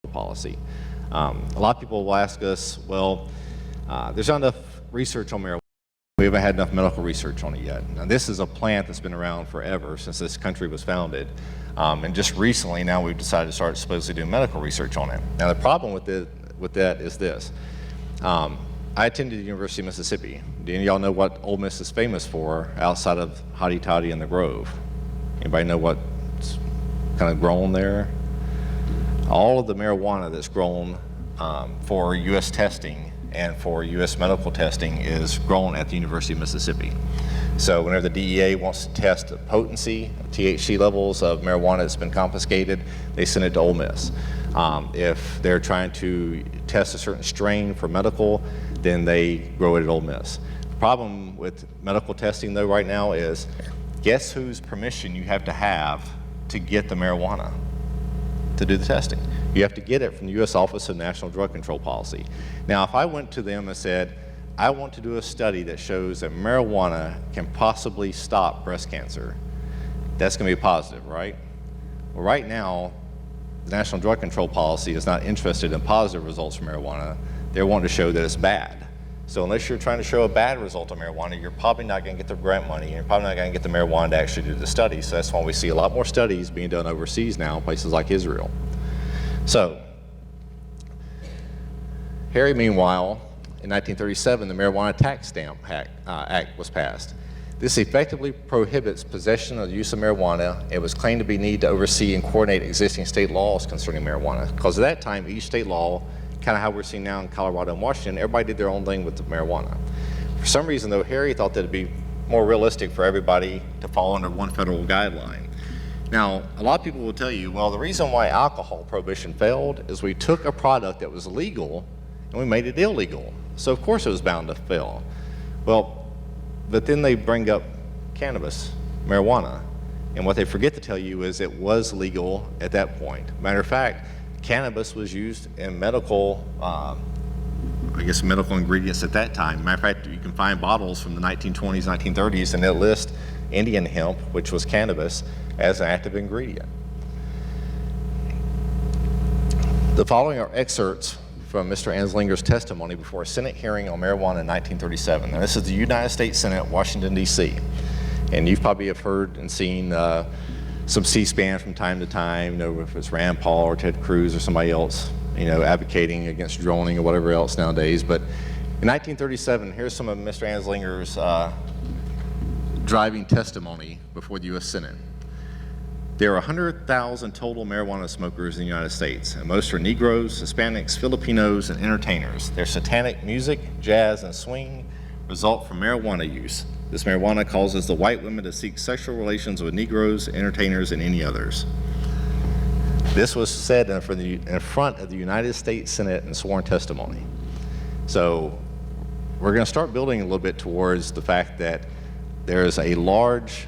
policy. A lot of people will ask us, well, there's not enough research on marijuana. We haven't had enough medical research on it yet. Now, this is a plant that's been around forever, since this country was founded. And just recently, now we've decided to start supposedly doing medical research on it. Now, the problem with that is this. I attended the University of Mississippi. Do any of y'all know what Ole Miss is famous for outside of Hotty Toddy and the Grove? Anybody know what's kind of grown there? All of the marijuana that's grown for U.S. testing and for U.S. medical testing is grown at the University of Mississippi. So whenever the DEA wants to test the potency, THC levels of marijuana that's been confiscated, they send it to Ole Miss. If they're trying to test a certain strain for medical, then they grow it at Ole Miss. The problem with medical testing though right now is, guess whose permission you have to get the marijuana to do the testing? You have to get it from the U.S. Office of National Drug Control Policy. Now, if I went to them and said, I want to do a study that shows that marijuana can possibly stop breast cancer, that's going to be positive, right? Well, right now, the National Drug Control Policy is not interested in positive results from marijuana. They're wanting to show that it's bad. So unless you're trying to show a bad result of marijuana, you're probably not going to get the grant money, and you're probably not going to get the marijuana to actually do the study. So that's why we see a lot more studies being done overseas now, places like Israel. So, Harry, meanwhile, in 1937, the Marijuana Tax Stamp Act was passed. This effectively prohibits possession or the use of marijuana. It was claimed to be needed to oversee and coordinate existing state laws concerning marijuana. Because at that time, each state law, kind of how we're seeing now in Colorado and Washington, everybody did their own thing with the marijuana. For some reason, though, Harry thought that it'd be more realistic for everybody to fall under one federal guideline. Now, a lot of people will tell you, well, the reason why alcohol prohibition failed is we took a product that was legal and we made it illegal. So of course it was bound to fail. Well, but then they bring up cannabis, marijuana, and what they forget to tell you is it was legal at that point. Matter of fact, cannabis was used in medical, medical ingredients at that time. Matter of fact, you can find bottles from the 1920s, 1930s, and they'll list Indian hemp, which was cannabis, as an active ingredient. The following are excerpts from Mr. Anslinger's testimony before a Senate hearing on marijuana in 1937. Now, this is the United States Senate, Washington, D.C. And you probably have heard and seen some C-SPAN from time to time, if it's Rand Paul or Ted Cruz or somebody else, advocating against droning or whatever else nowadays. But in 1937, here's some of Mr. Anslinger's driving testimony before the U.S. Senate. There are 100,000 total marijuana smokers in the United States, and most are Negroes, Hispanics, Filipinos, and entertainers. Their satanic music, jazz, and swing result from marijuana use. This marijuana causes the white women to seek sexual relations with Negroes, entertainers, and any others. This was said in front of the United States Senate in sworn testimony. So we're going to start building a little bit towards the fact that there is a large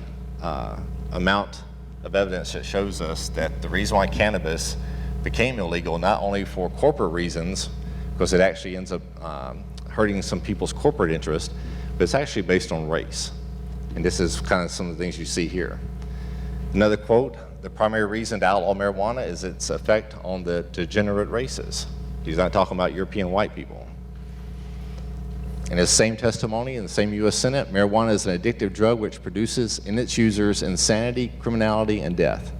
amount of evidence that shows us that the reason why cannabis became illegal, not only for corporate reasons, because it actually ends up hurting some people's corporate interest, but it's actually based on race. And this is kind of some of the things you see here. Another quote, the primary reason to outlaw marijuana is its effect on the degenerate races. He's not talking about European white people. In his same testimony in the same U.S. Senate, marijuana is an addictive drug which produces in its users insanity, criminality, and death.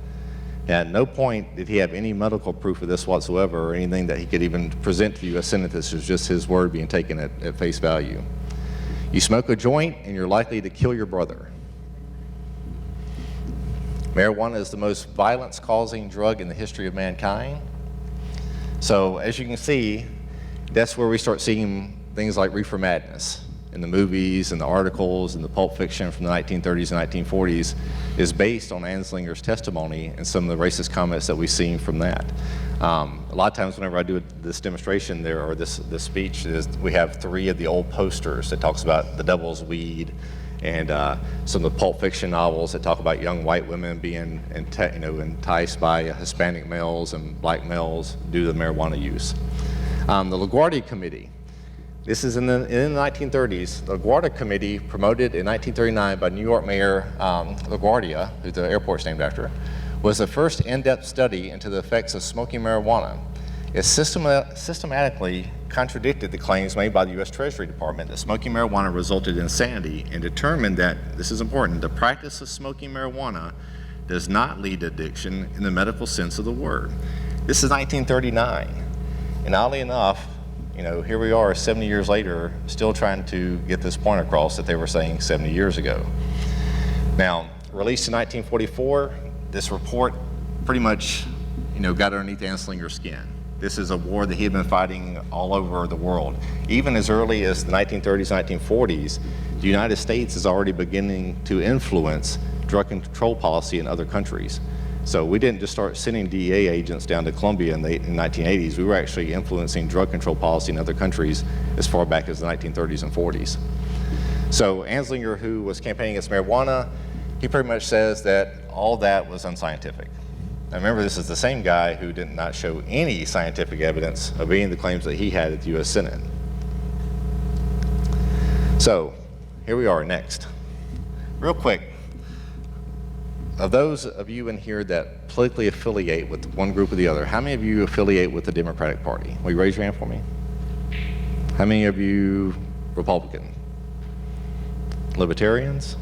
At no point did he have any medical proof of this whatsoever or anything that he could even present to the U.S. Senate. This was just his word being taken at face value. You smoke a joint and you're likely to kill your brother. Marijuana is the most violence-causing drug in the history of mankind. So as you can see, that's where we start seeing things like reefer madness in the movies and the articles and the pulp fiction from the 1930s and 1940s is based on Anslinger's testimony and some of the racist comments that we've seen from that. A lot of times whenever I do this demonstration there, or this speech, we have 3 of the old posters that talks about the devil's weed and some of the pulp fiction novels that talk about young white women being enticed by Hispanic males and black males due to the marijuana use. The LaGuardia Committee. This is in the 1930s. The LaGuardia Committee, promoted in 1939 by New York Mayor LaGuardia, who the airport's named after, was the first in-depth study into the effects of smoking marijuana. It systematically contradicted the claims made by the U.S. Treasury Department that smoking marijuana resulted in insanity, and determined that, this is important, the practice of smoking marijuana does not lead to addiction in the medical sense of the word. This is 1939, and oddly enough, here we are 70 years later, still trying to get this point across that they were saying 70 years ago. Now, released in 1944, this report pretty much, got underneath Anslinger's skin. This is a war that he had been fighting all over the world. Even as early as the 1930s, 1940s, the United States is already beginning to influence drug control policy in other countries. So we didn't just start sending DEA agents down to Colombia in the 1980s. We were actually influencing drug control policy in other countries as far back as the 1930s and 40s. So Anslinger, who was campaigning against marijuana, he pretty much says that all that was unscientific. Now remember, this is the same guy who did not show any scientific evidence of any of the claims that he had at the U.S. Senate. So here we are next. Real quick, of those of you in here that politically affiliate with one group or the other, how many of you affiliate with the Democratic Party? Will you raise your hand for me? How many of you Republican? Libertarians?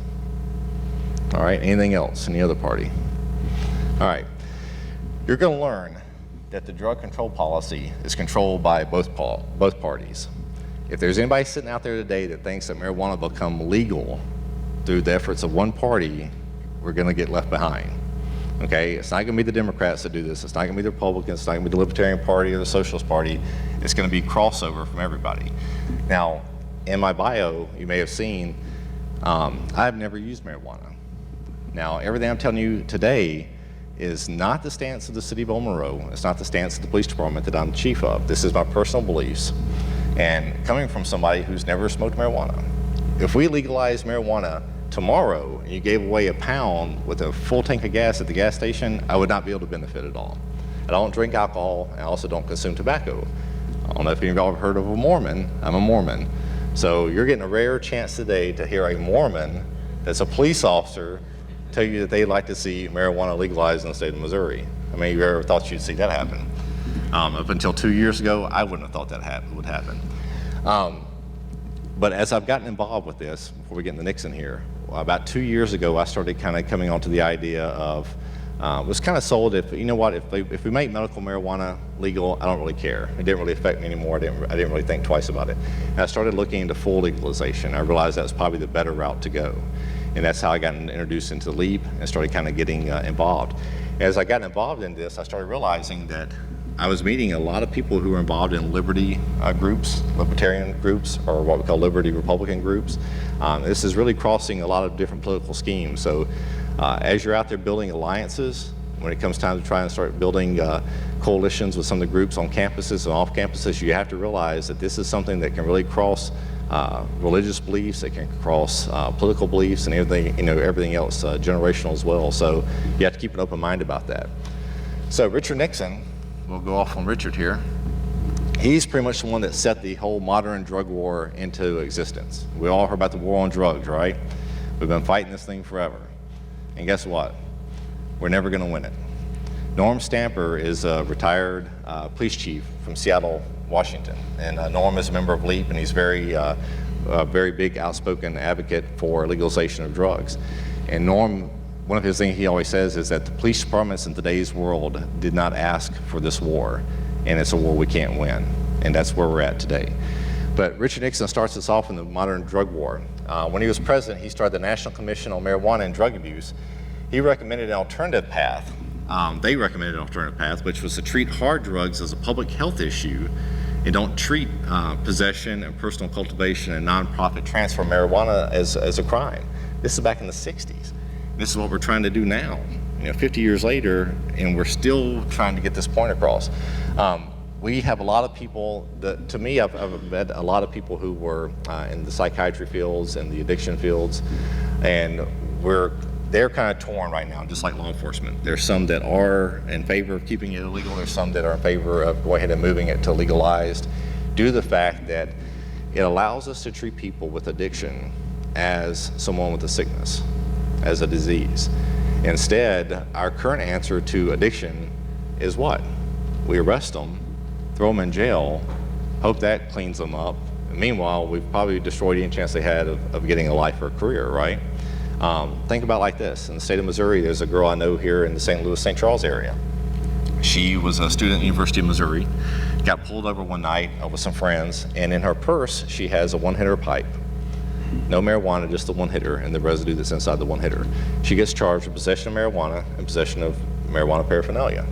All right, anything else? Any other party? All right. You're going to learn that the drug control policy is controlled by both parties. If there's anybody sitting out there today that thinks that marijuana will become legal through the efforts of one party, we're going to get left behind. Okay? It's not going to be the Democrats that do this. It's not going to be the Republicans. It's not going to be the Libertarian Party or the Socialist Party. It's going to be crossover from everybody. Now, in my bio, you may have seen, I've never used marijuana. Now, everything I'm telling you today is not the stance of the city of Monroe. It's not the stance of the police department that I'm the chief of. This is my personal beliefs. And coming from somebody who's never smoked marijuana. If we legalize marijuana tomorrow and you gave away a pound with a full tank of gas at the gas station, I would not be able to benefit at all. I don't drink alcohol, and I also don't consume tobacco. I don't know if any of y'all have heard of a Mormon. I'm a Mormon. So you're getting a rare chance today to hear a Mormon that's a police officer tell you that they'd like to see marijuana legalized in the state of Missouri. I mean, you ever thought you'd see that happen? Up until 2 years ago, I wouldn't have thought that would happen. But as I've gotten involved with this, before we get into Nixon here, about 2 years ago, I started kind of coming onto the idea of, was kind of sold, if we make medical marijuana legal, I don't really care. It didn't really affect me anymore. I didn't really think twice about it. And I started looking into full legalization. I realized that was probably the better route to go. And that's how I got introduced into LEAP and started kind of getting involved. As I got involved in this, I started realizing that I was meeting a lot of people who were involved in liberty groups, libertarian groups, or what we call liberty Republican groups. This is really crossing a lot of different political schemes. So as you're out there building alliances, when it comes time to try and start building coalitions with some of the groups on campuses and off campuses, you have to realize that this is something that can really cross religious beliefs, it can cross political beliefs and everything else, generational as well. So you have to keep an open mind about that. So Richard Nixon, we'll go off on Richard here. He's pretty much the one that set the whole modern drug war into existence. We all heard about the war on drugs, right? We've been fighting this thing forever. And guess what? We're never going to win it. Norm Stamper is a retired police chief from Seattle, Washington. And Norm is a member of LEAP, and he's a very big outspoken advocate for legalization of drugs. And Norm, one of his things he always says is that the police departments in today's world did not ask for this war, and it's a war we can't win. And that's where we're at today. But Richard Nixon starts us off in the modern drug war. When he was president, he started the National Commission on Marijuana and Drug Abuse. He recommended an alternative path. They recommended an alternative path, which was to treat hard drugs as a public health issue and don't treat possession and personal cultivation and nonprofit transfer of marijuana as a crime. This is back in the 60s. This is what we're trying to do now, 50 years later, and we're still trying to get this point across. We have a lot of people that, to me, I've met a lot of people who were in the psychiatry fields and the addiction fields, and they're kind of torn right now, just like law enforcement. There's some that are in favor of keeping it illegal. There's some that are in favor of going ahead and moving it to legalized, due to the fact that it allows us to treat people with addiction as someone with a sickness, as a disease. Instead, our current answer to addiction is what? We arrest them throw them in jail, hope that cleans them up. And meanwhile, we've probably destroyed any chance they had of getting a life or a career, right? Think about it like this. In the state of Missouri, there's a girl I know here in the St. Louis, St. Charles area. She was a student at the University of Missouri, got pulled over one night with some friends, and in her purse, she has a one-hitter pipe. No marijuana, just the one-hitter and the residue that's inside the one-hitter. She gets charged with possession of marijuana and possession of marijuana paraphernalia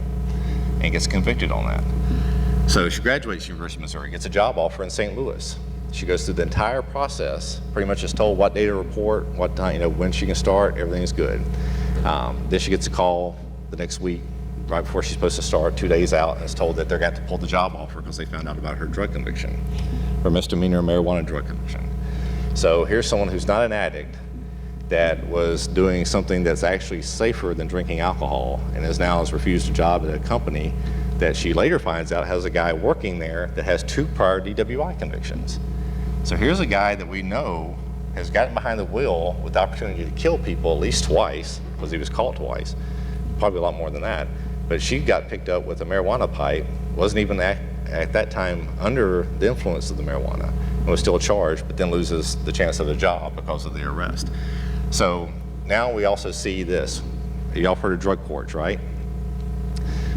and gets convicted on that. So she graduates from University of Missouri, gets a job offer in St. Louis. She goes through the entire process, pretty much is told what day to report, what time, when she can start, everything's good. Then she gets a call the next week, right before she's supposed to start, 2 days out, and is told that they're going to have to pull the job offer because they found out about her drug conviction, her misdemeanor marijuana drug conviction. So here's someone who's not an addict that was doing something that's actually safer than drinking alcohol and has refused a job at a company that she later finds out has a guy working there that has 2 prior DWI convictions. So here's a guy that we know has gotten behind the wheel with the opportunity to kill people at least twice, because he was caught twice, probably a lot more than that. But she got picked up with a marijuana pipe, wasn't even at that time under the influence of the marijuana, and was still charged, but then loses the chance of a job because of the arrest. So now we also see this. Y'all heard of drug courts, right?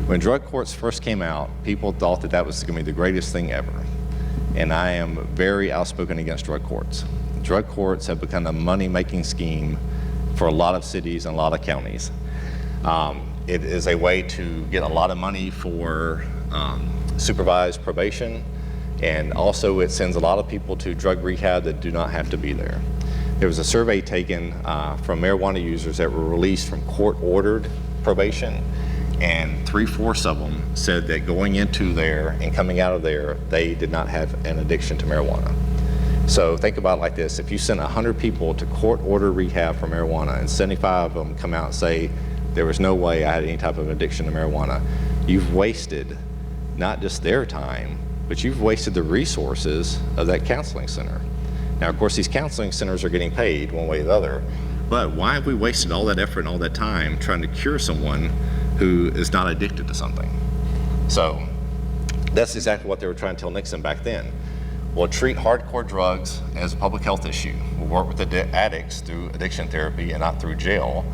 When drug courts first came out, people thought that that was going to be the greatest thing ever. And I am very outspoken against drug courts. Drug courts have become a money-making scheme for a lot of cities and a lot of counties. It is a way to get a lot of money for supervised probation, and also it sends a lot of people to drug rehab that do not have to be there. There was a survey taken from marijuana users that were released from court-ordered probation, and 3/4 of them said that going into there and coming out of there, they did not have an addiction to marijuana. So think about it like this. If you send 100 people to court-ordered rehab for marijuana and 75 of them come out and say, there was no way I had any type of addiction to marijuana, you've wasted not just their time, but you've wasted the resources of that counseling center. Now, of course, these counseling centers are getting paid one way or the other, but why have we wasted all that effort and all that time trying to cure someone who is not addicted to something? So that's exactly what they were trying to tell Nixon back then. We'll treat hardcore drugs as a public health issue. We'll work with the addicts through addiction therapy and not through jail.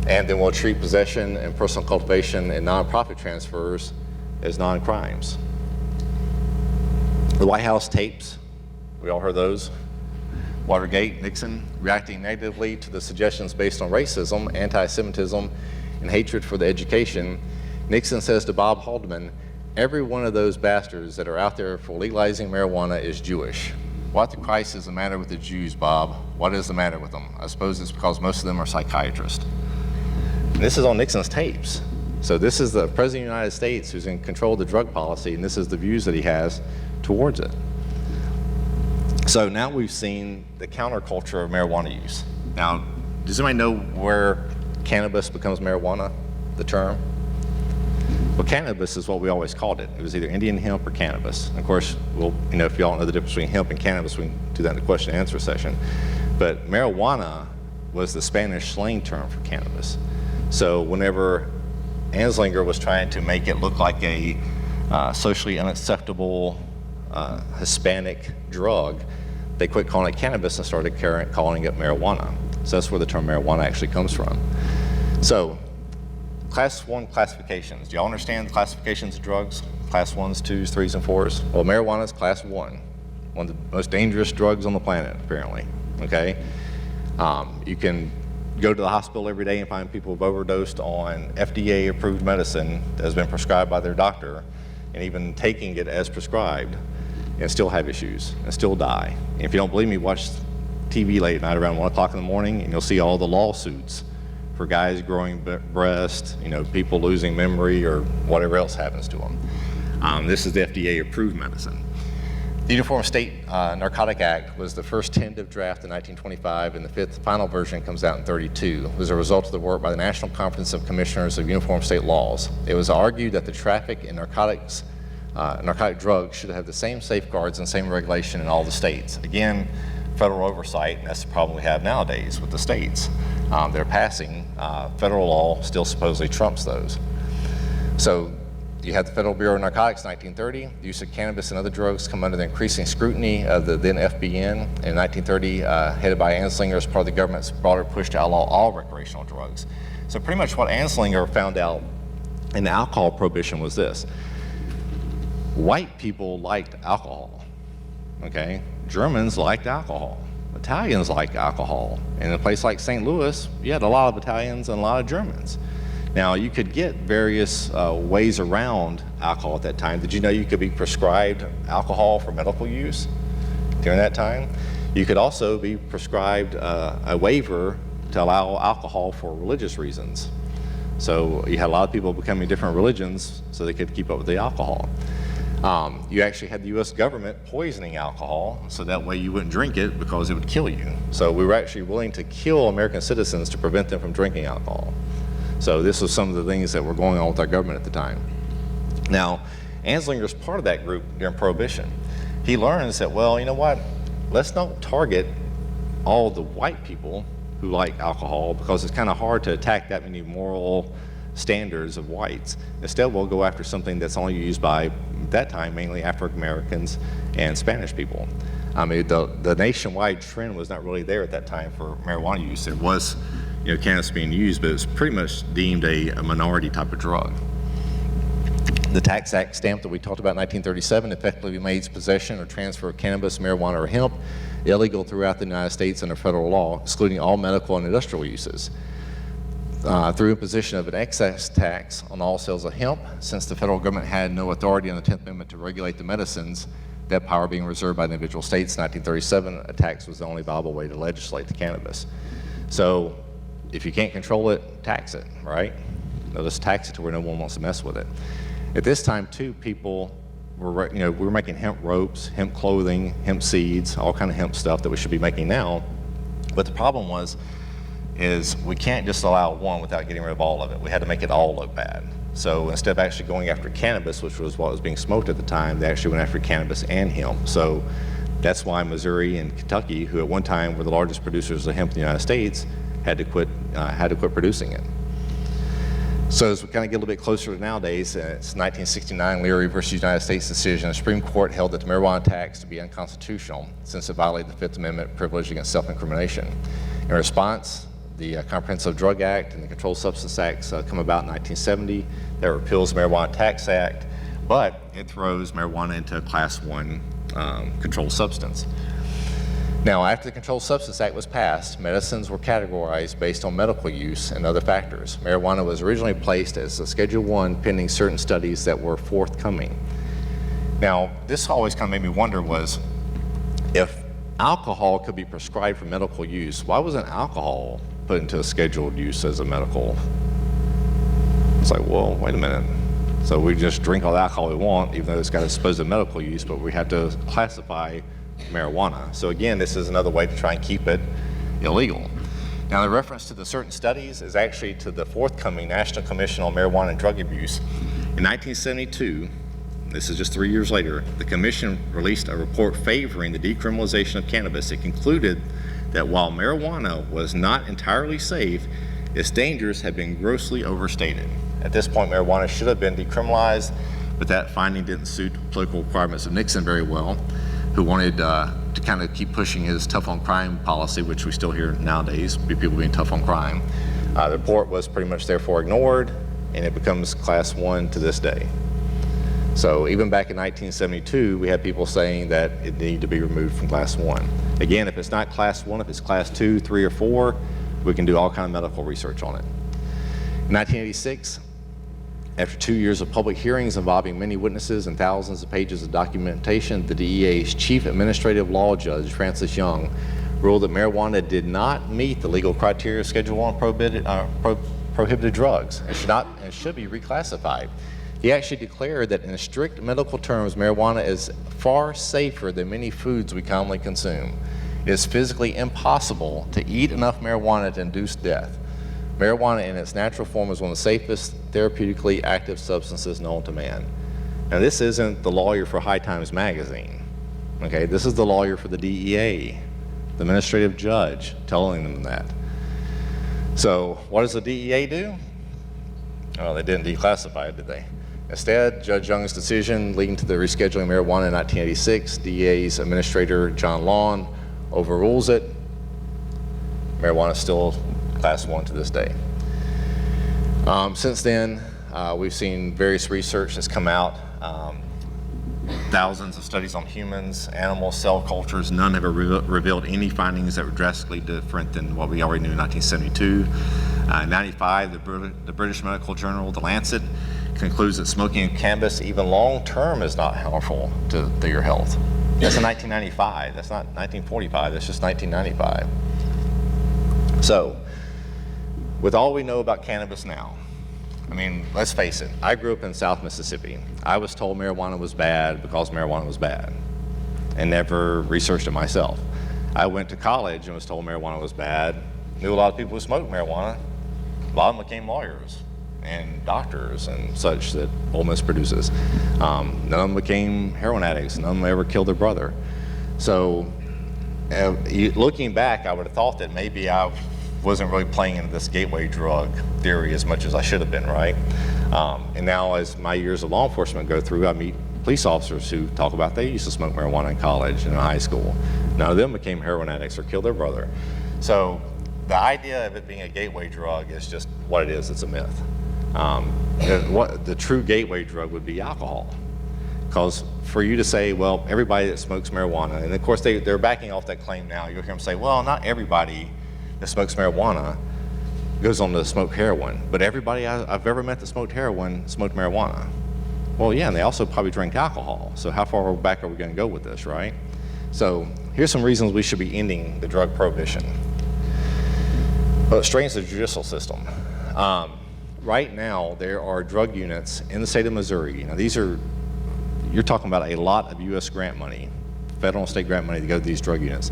And then we'll treat possession and personal cultivation and nonprofit transfers as non-crimes. The White House tapes, we all heard those. Watergate, Nixon reacting negatively to the suggestions based on racism, anti-Semitism, and hatred for the education. Nixon says to Bob Haldeman, every one of those bastards that are out there for legalizing marijuana is Jewish. What the Christ is the matter with the Jews, Bob? What is the matter with them? I suppose it's because most of them are psychiatrists. And this is on Nixon's tapes. So this is the President of the United States who's in control of the drug policy, and this is the views that he has towards it. So now we've seen the counterculture of marijuana use. Now, does anybody know where cannabis becomes marijuana, the term? Well, cannabis is what we always called it. It was either Indian hemp or cannabis. Of course, if y'all know the difference between hemp and cannabis, we can do that in the question and answer session. But marijuana was the Spanish slang term for cannabis. So whenever Anslinger was trying to make it look like a socially unacceptable Hispanic drug, they quit calling it cannabis and started calling it marijuana. So that's where the term marijuana actually comes from. So, Class 1 classifications. Do y'all understand the classifications of drugs? Class 1s, 2s, 3s, and 4s? Well, marijuana is Class 1, one of the most dangerous drugs on the planet, apparently, okay? You can go to the hospital every day and find people who've overdosed on FDA-approved medicine that has been prescribed by their doctor, and even taking it as prescribed, and still have issues, and still die. And if you don't believe me, watch TV late at night around 1 o'clock in the morning, and you'll see all the lawsuits for guys growing breasts, people losing memory, or whatever else happens to them. This is the FDA-approved medicine. The Uniform State Narcotic Act was the first tentative draft in 1925, and the final version comes out in 1932. It was a result of the work by the National Conference of Commissioners of Uniform State Laws. It was argued that the traffic in narcotic drugs should have the same safeguards and same regulation in all the states. Again, federal oversight, and that's the problem we have nowadays with the states. They're passing, federal law still supposedly trumps those. So You had the Federal Bureau of Narcotics in 1930. The use of cannabis and other drugs come under the increasing scrutiny of the then FBN. In 1930, headed by Anslinger as part of the government's broader push to outlaw all recreational drugs. So pretty much what Anslinger found out in the alcohol prohibition was this. White people liked alcohol, okay? Germans liked alcohol. Italians liked alcohol. In a place like St. Louis, you had a lot of Italians and a lot of Germans. Now, you could get various ways around alcohol at that time. Did you know you could be prescribed alcohol for medical use during that time? You could also be prescribed a waiver to allow alcohol for religious reasons. So you had a lot of people becoming different religions so they could keep up with the alcohol. You actually had the U.S. government poisoning alcohol, so that way you wouldn't drink it because it would kill you. So we were actually willing to kill American citizens to prevent them from drinking alcohol. So this was some of the things that were going on with our government at the time. Now, Anslinger's part of that group during Prohibition. He learns that, well, you know what? Let's not target all the white people who like alcohol because it's kind of hard to attack that many moral standards of whites. Instead, we'll go after something that's only used by, at that time, mainly African Americans and Spanish people. I mean, the nationwide trend was not really there at that time for marijuana use. There was, cannabis being used, but it's pretty much deemed a minority type of drug. The Tax Act stamp that we talked about in 1937 effectively made possession or transfer of cannabis, marijuana, or hemp illegal throughout the United States under federal law, excluding all medical and industrial uses. Through imposition of an excess tax on all sales of hemp, since the federal government had no authority on the 10th Amendment to regulate the medicines, that power being reserved by the individual states in 1937, a tax was the only viable way to legislate the cannabis. So if you can't control it, tax it, right? They'll just tax it to where no one wants to mess with it. At this time, too, people were, we were making hemp ropes, hemp clothing, hemp seeds, all kind of hemp stuff that we should be making now. But the problem is we can't just allow one without getting rid of all of it. We had to make it all look bad. So instead of actually going after cannabis, which was what was being smoked at the time, they actually went after cannabis and hemp. So that's why Missouri and Kentucky, who at one time were the largest producers of hemp in the United States, had to quit producing it. So as we kind of get a little bit closer to nowadays, it's 1969 Leary versus United States decision. The Supreme Court held that the marijuana tax to be unconstitutional since it violated the Fifth Amendment privilege against self-incrimination. In response, the Comprehensive Drug Act and the Controlled Substance Acts come about in 1970. That repeals the Marijuana Tax Act, but it throws marijuana into a Class 1 controlled substance. Now, after the Controlled Substance Act was passed, medicines were categorized based on medical use and other factors. Marijuana was originally placed as a Schedule 1 pending certain studies that were forthcoming. Now, this always kind of made me wonder was, if alcohol could be prescribed for medical use, why wasn't alcohol put into a scheduled use as a medical? It's like, well, wait a minute. So we just drink all the alcohol we want, even though it's got a supposed medical use, but we have to classify marijuana. So again, this is another way to try and keep it illegal. Now, the reference to the certain studies is actually to the forthcoming National Commission on Marijuana and Drug Abuse. In 1972, this is just 3 years later, the commission released a report favoring the decriminalization of cannabis. It concluded that while marijuana was not entirely safe, its dangers had been grossly overstated. At this point, marijuana should have been decriminalized, but that finding didn't suit political requirements of Nixon very well, who wanted to kind of keep pushing his tough on crime policy, which we still hear nowadays, people being tough on crime. The report was pretty much therefore ignored, and it becomes Class 1 to this day. So even back in 1972, we had people saying that it needed to be removed from Class 1. Again, if it's not Class 1, if it's Class 2, 3, or 4, we can do all kind of medical research on it. In 1986, after 2 years of public hearings involving many witnesses and thousands of pages of documentation, the DEA's chief administrative law judge, Francis Young, ruled that marijuana did not meet the legal criteria of Schedule 1 prohibited drugs and should be reclassified. He actually declared that in strict medical terms, marijuana is far safer than many foods we commonly consume. It is physically impossible to eat enough marijuana to induce death. Marijuana in its natural form is one of the safest therapeutically active substances known to man. Now, this isn't the lawyer for High Times magazine, okay? This is the lawyer for the DEA, the administrative judge, telling them that. So what does the DEA do? Well, they didn't declassify it, did they? Instead, Judge Young's decision leading to the rescheduling of marijuana in 1986, DEA's Administrator John Lawn overrules it. Marijuana is still Class 1 to this day. Since then, we've seen various research that's come out, thousands of studies on humans, animals, cell cultures. None have revealed any findings that were drastically different than what we already knew in 1972. In 95, the British Medical Journal, The Lancet, concludes that smoking cannabis, even long-term, is not harmful to your health. That's in 1995. That's not 1945. That's just 1995. So, with all we know about cannabis now, I mean, let's face it, I grew up in South Mississippi. I was told marijuana was bad because marijuana was bad and never researched it myself. I went to college and was told marijuana was bad. Knew a lot of people who smoked marijuana. A lot of them became lawyers and doctors and such that Ole Miss produces. None of them became heroin addicts. None of them ever killed their brother. So looking back, I would have thought that maybe I wasn't really playing into this gateway drug theory as much as I should have been, right? And now as my years of law enforcement go through, I meet police officers who talk about they used to smoke marijuana in college and in high school. None of them became heroin addicts or killed their brother. So the idea of it being a gateway drug is just what it is, it's a myth. What the true gateway drug would be alcohol. Because for you to say, well, everybody that smokes marijuana, and of course they're backing off that claim now, you'll hear them say, well, not everybody that smokes marijuana goes on to smoke heroin, but everybody I've ever met that smoked heroin smoked marijuana. Well, yeah, and they also probably drank alcohol. So how far back are we going to go with this, right? So here's some reasons we should be ending the drug prohibition. Well, it strains the judicial system. Right now, there are drug units in the state of Missouri. Now, you're talking about a lot of U.S. grant money, federal and state grant money to go to these drug units.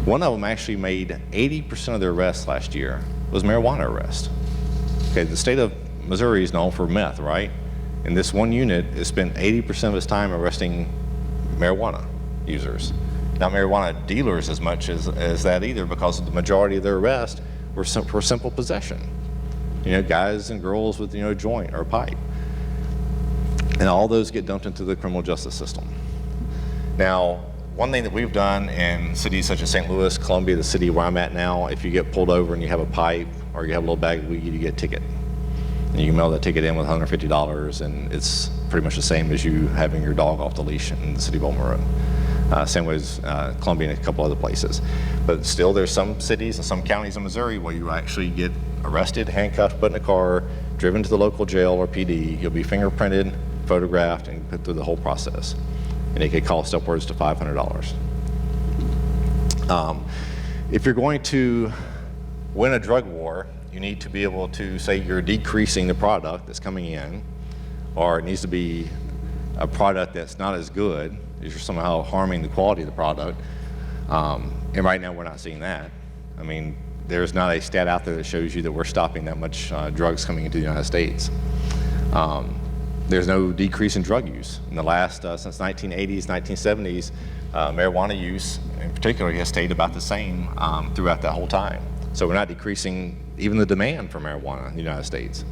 One of them actually made 80% of their arrests last year was marijuana arrests. Okay, the state of Missouri is known for meth, right? And this one unit has spent 80% of its time arresting marijuana users. Not marijuana dealers as much as that either, because the majority of their arrests were for simple possession. You know, guys and girls with, a joint or a pipe. And all those get dumped into the criminal justice system. Now, one thing that we've done in cities such as St. Louis, Columbia, the city where I'm at now, if you get pulled over and you have a pipe or you have a little bag of weed, you get a ticket. And you can mail that ticket in with $150, and it's pretty much the same as you having your dog off the leash in the city of Monroe. Same way as Columbia and a couple other places. But still, there's some cities and some counties in Missouri where you actually get arrested, handcuffed, put in a car, driven to the local jail or PD. You'll be fingerprinted, photographed, and put through the whole process. And it could cost upwards to $500. If you're going to win a drug war, you need to be able to say you're decreasing the product that's coming in, or it needs to be a product that's not as good, is you're somehow harming the quality of the product. And right now we're not seeing that. I mean, there's not a stat out there that shows you that we're stopping that much drugs coming into the United States. There's no decrease in drug use. In the last, since 1980s, 1970s, marijuana use in particular has stayed about the same throughout that whole time. So we're not decreasing even the demand for marijuana in the United States.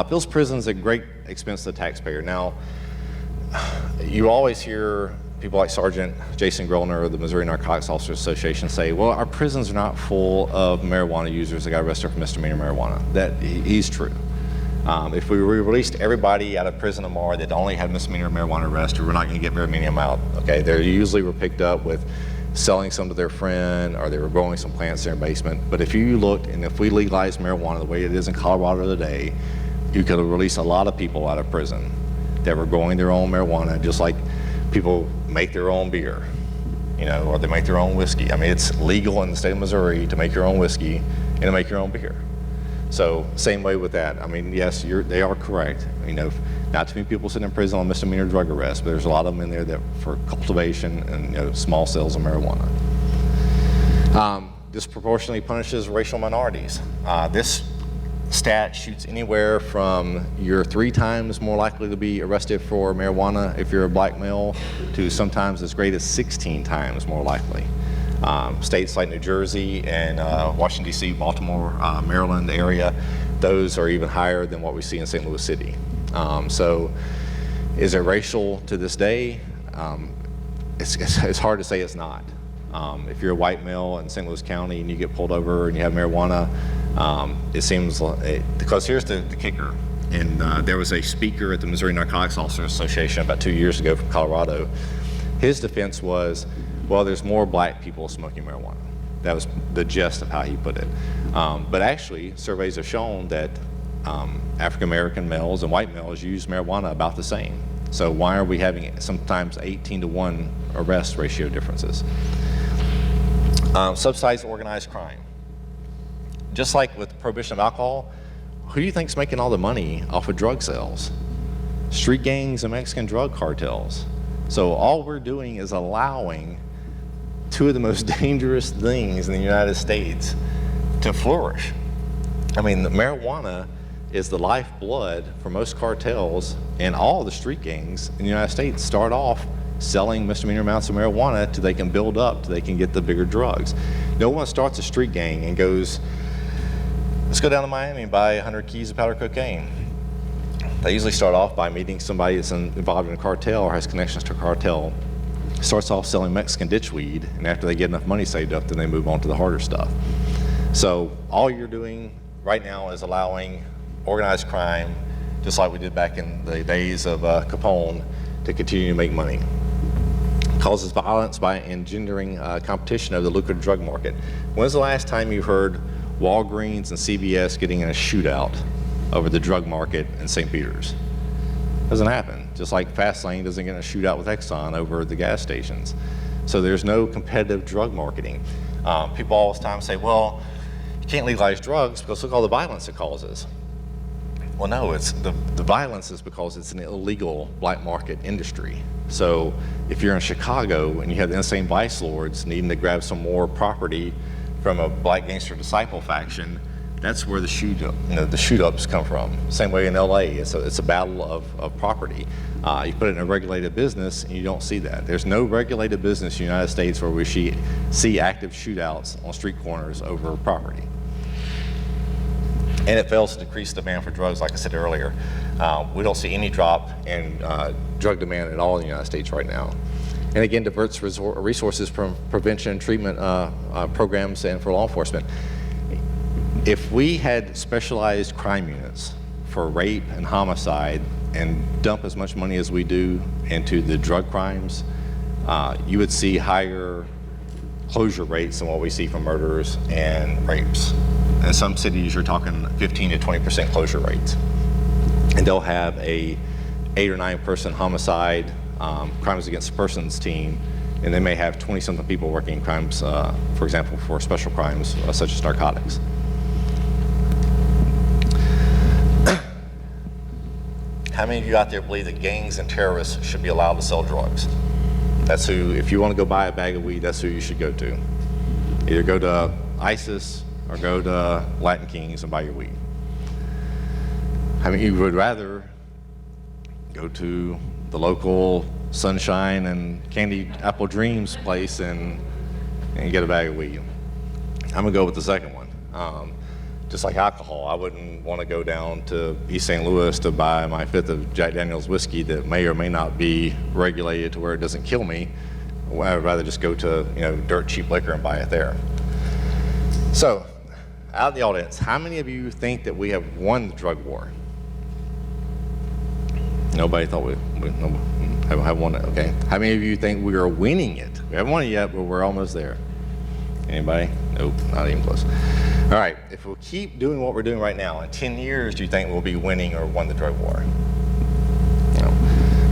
Fills prisons at great expense to the taxpayer. Now, you always hear people like Sergeant Jason Grolner of the Missouri Narcotics Officers Association say, well, our prisons are not full of marijuana users that got arrested for misdemeanor marijuana. He's true. If we released everybody out of prison tomorrow that only had misdemeanor marijuana arrest, we're not going to get very many of them out. Okay, they usually were picked up with selling some to their friend, or they were growing some plants in their basement. But if you looked, and if we legalized marijuana the way it is in Colorado today, you could release a lot of people out of prison that were growing their own marijuana, just like people make their own beer, or they make their own whiskey. I mean, it's legal in the state of Missouri to make your own whiskey and to make your own beer. So same way with that. I mean, yes, they are correct. Not too many people sit in prison on misdemeanor drug arrest, but there's a lot of them in there that for cultivation and small sales of marijuana. Disproportionately punishes racial minorities. This stat shoots anywhere from you're 3 times more likely to be arrested for marijuana if you're a black male to sometimes as great as 16 times more likely. States like New Jersey and Washington, D.C., Baltimore, Maryland area, those are even higher than what we see in St. Louis City. So is it racial to this day? It's hard to say it's not. If you're a white male in St. Louis County and you get pulled over and you have marijuana, it seems like, because here's the kicker. And there was a speaker at the Missouri Narcotics Officers Association about 2 years ago from Colorado. His defense was, well, there's more black people smoking marijuana. That was the gist of how he put it. But actually, surveys have shown that African American males and white males use marijuana about the same. So why are we having sometimes 18-to-1 arrest ratio differences? Subsidized organized crime. Just like with the prohibition of alcohol, who do you think's making all the money off of drug sales? Street gangs and Mexican drug cartels. So all we're doing is allowing two of the most dangerous things in the United States to flourish. I mean, the marijuana is the lifeblood for most cartels, and all the street gangs in the United States start off selling misdemeanor amounts of marijuana till they can build up, till they can get the bigger drugs. No one starts a street gang and goes, let's go down to Miami and buy 100 keys of powder cocaine. They usually start off by meeting somebody that's involved in a cartel or has connections to a cartel, starts off selling Mexican ditchweed, and after they get enough money saved up, then they move on to the harder stuff. So all you're doing right now is allowing organized crime, just like we did back in the days of Capone, to continue to make money. Causes violence by engendering competition of the lucrative drug market. When's the last time you heard Walgreens and CVS getting in a shootout over the drug market in St. Peter's? Doesn't happen. Just like Fastlane doesn't get in a shootout with Exxon over the gas stations. So there's no competitive drug marketing. People all the time say, well, you can't legalize drugs because look at all the violence it causes. Well, no, it's the violence is because it's an illegal black market industry. So if you're in Chicago and you have the insane vice lords needing to grab some more property from a black gangster disciple faction, that's where the shoot-ups come from. Same way in LA, it's a battle of property. You put it in a regulated business and you don't see that. There's no regulated business in the United States where we see active shootouts on street corners over property. And it fails to decrease demand for drugs, like I said earlier. We don't see any drop in drug demand at all in the United States right now. And again, diverts resources from prevention and treatment programs and for law enforcement. If we had specialized crime units for rape and homicide and dump as much money as we do into the drug crimes, you would see higher closure rates than what we see from murders and rapes. In some cities, you're talking 15 to 20% closure rates. And they'll have a 8 or 9 person homicide, crimes against persons team, and they may have 20-something people working in crimes, for example, for special crimes such as narcotics. How many of you out there believe that gangs and terrorists should be allowed to sell drugs? That's who, if you want to go buy a bag of weed, that's who you should go to. Either go to ISIS or go to Latin Kings and buy your weed. How many of you would rather go to the local Sunshine and Candy Apple Dreams place and get a bag of weed? I'm gonna go with the second one. Just like alcohol, I wouldn't want to go down to East St. Louis to buy my 5th of Jack Daniel's whiskey that may or may not be regulated to where it doesn't kill me. I'd rather just go to dirt cheap liquor and buy it there. So, out of the audience, how many of you think that we have won the drug war? Nobody thought we have won it. Okay. How many of you think we are winning it? We haven't won it yet, but we're almost there. Anybody? Nope, not even close. All right, if we'll keep doing what we're doing right now, in 10 years, do you think we'll be winning or won the drug war? No.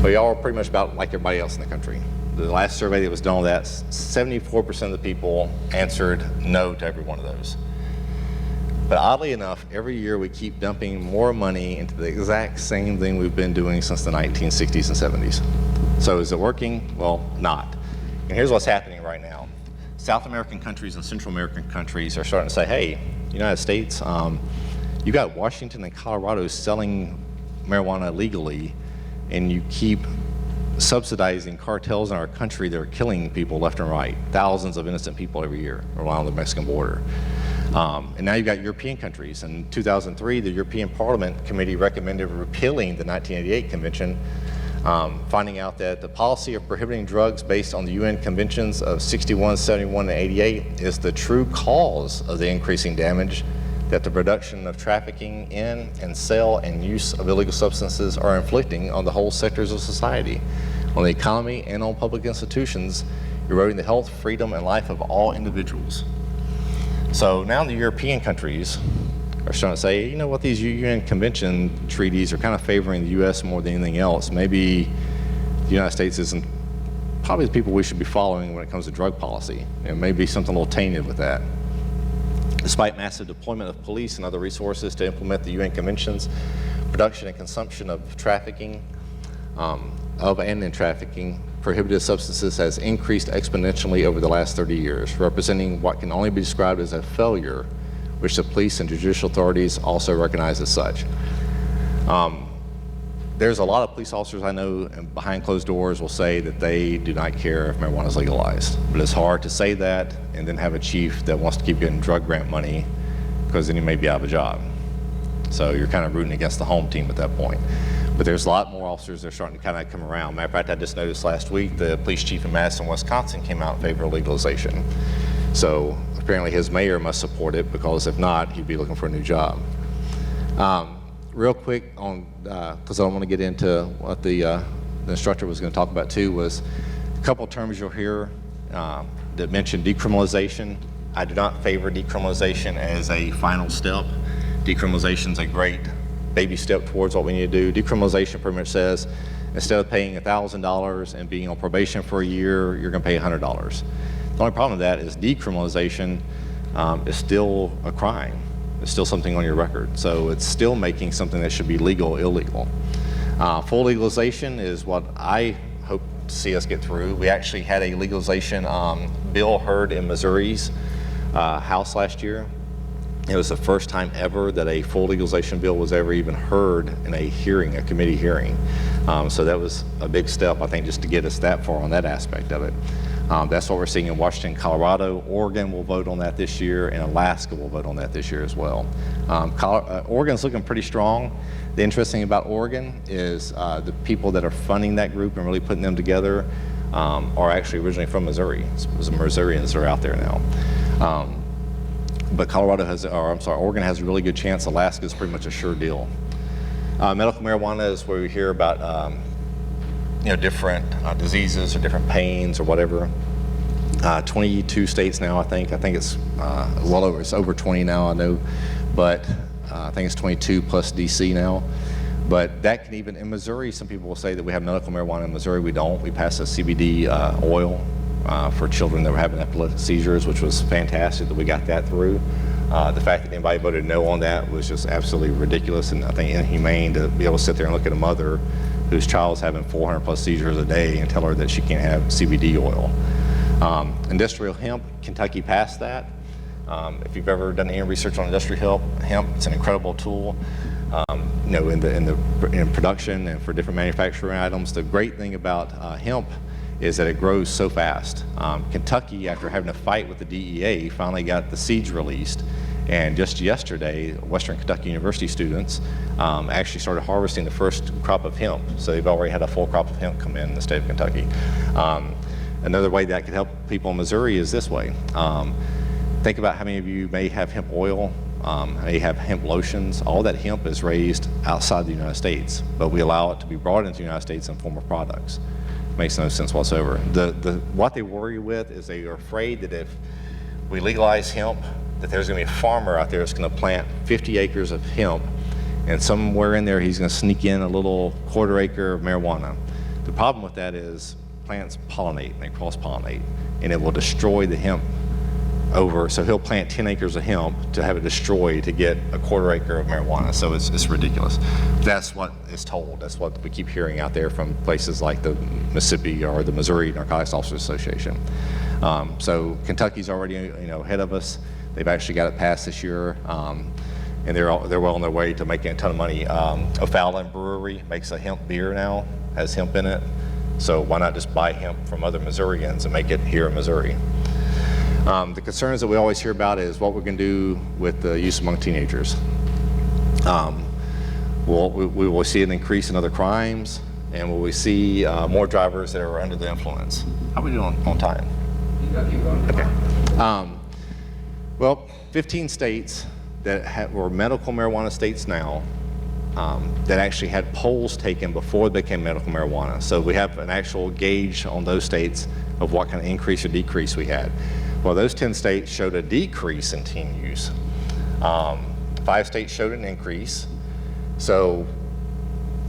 Well, y'all are pretty much about like everybody else in the country. The last survey that was done on that, 74% of the people answered no to every one of those. But oddly enough, every year we keep dumping more money into the exact same thing we've been doing since the 1960s and 70s. So is it working? Well, not. And here's what's happening right now. South American countries and Central American countries are starting to say, hey, United States, you got Washington and Colorado selling marijuana legally, and you keep subsidizing cartels in our country that are killing people left and right, thousands of innocent people every year around the Mexican border. And now you've got European countries. In 2003, the European Parliament Committee recommended repealing the 1988 Convention, finding out that the policy of prohibiting drugs based on the UN Conventions of 61, 71, and 88 is the true cause of the increasing damage that the production of trafficking in and sale and use of illegal substances are inflicting on the whole sectors of society, on the economy and on public institutions, eroding the health, freedom, and life of all individuals. So now the European countries are starting to say, you know what, these UN Convention treaties are kind of favoring the U.S. more than anything else. Maybe the United States isn't probably the people we should be following when it comes to drug policy. And maybe something a little tainted with that. Despite massive deployment of police and other resources to implement the UN Conventions, production and consumption of trafficking, and in trafficking, prohibited substances has increased exponentially over the last 30 years, representing what can only be described as a failure, which the police and judicial authorities also recognize as such. There's a lot of police officers I know behind closed doors will say that they do not care if marijuana is legalized. But it's hard to say that and then have a chief that wants to keep getting drug grant money because then he may be out of a job. So you're kind of rooting against the home team at that point. But there's a lot more officers that are starting to kind of come around. Matter of fact, I just noticed last week the police chief in Madison, Wisconsin came out in favor of legalization. So apparently his mayor must support it, because if not, he'd be looking for a new job. Real quick on, because I don't want to get into what the instructor was going to talk about too, was a couple of terms you'll hear that mention decriminalization. I do not favor decriminalization as a final step. Decriminalization is a great baby step towards what we need to do. Decriminalization pretty much says, instead of paying $1,000 and being on probation for a year, you're going to pay $100. The only problem with that is decriminalization is still a crime. It's still something on your record. So it's still making something that should be legal illegal. Full legalization is what I hope to see us get through. We actually had a legalization bill heard in Missouri's House last year. It was the first time ever that a full legalization bill was ever even heard in a hearing, a committee hearing. So that was a big step, I think, just to get us that far on that aspect of it. That's what we're seeing in Washington, Colorado. Oregon will vote on that this year, and Alaska will vote on that this year as well. Oregon's looking pretty strong. The interesting thing about Oregon is the people that are funding that group and really putting them together are actually originally from Missouri. There's Missourians that are out there now. But Oregon has a really good chance. Alaska is pretty much a sure deal. Medical marijuana is where we hear about different diseases or different pains or whatever. 22 states now, I think. I think it's it's over 20 now, I know. But I think it's 22 plus DC now. But that can even, in Missouri, some people will say that we have medical marijuana. In Missouri, we don't. We passed a CBD oil for children that were having epileptic seizures, which was fantastic that we got that through. The fact that anybody voted no on that was just absolutely ridiculous, and I think inhumane to be able to sit there and look at a mother whose child's having 400 plus seizures a day and tell her that she can't have CBD oil. Industrial hemp, Kentucky passed that. If you've ever done any research on industrial hemp, it's an incredible tool. In production and for different manufacturing items. The great thing about hemp is that it grows so fast. Kentucky, after having a fight with the DEA, finally got the seeds released. And just yesterday, Western Kentucky University students actually started harvesting the first crop of hemp. So they've already had a full crop of hemp come in the state of Kentucky. Another way that could help people in Missouri is this way. Think about how many of you may have hemp oil, may have hemp lotions. All that hemp is raised outside the United States, but we allow it to be brought into the United States in form of products. Makes no sense whatsoever. What they worry with is they are afraid that if we legalize hemp, that there's going to be a farmer out there that's going to plant 50 acres of hemp, and somewhere in there he's going to sneak in a little quarter acre of marijuana. The problem with that is plants pollinate, and they cross-pollinate, and it will destroy the hemp so he'll plant 10 acres of hemp to have it destroyed to get a quarter acre of marijuana. So it's ridiculous. That's what is told. That's what we keep hearing out there from places like the Mississippi or the Missouri Narcotics Officers Association. So Kentucky's already ahead of us. They've actually got it passed this year, and they're well on their way to making a ton of money. O'Fallon Brewery makes a hemp beer now, has hemp in it. So why not just buy hemp from other Missourians and make it here in Missouri? The concerns that we always hear about is what we're going to do with the use among teenagers. We will see an increase in other crimes, and will we see more drivers that are under the influence. How are we doing on time? Okay. Well, 15 states that were medical marijuana states now that actually had polls taken before they became medical marijuana. So we have an actual gauge on those states of what kind of increase or decrease we had. Well, those 10 states showed a decrease in teen use. 5 states showed an increase. So,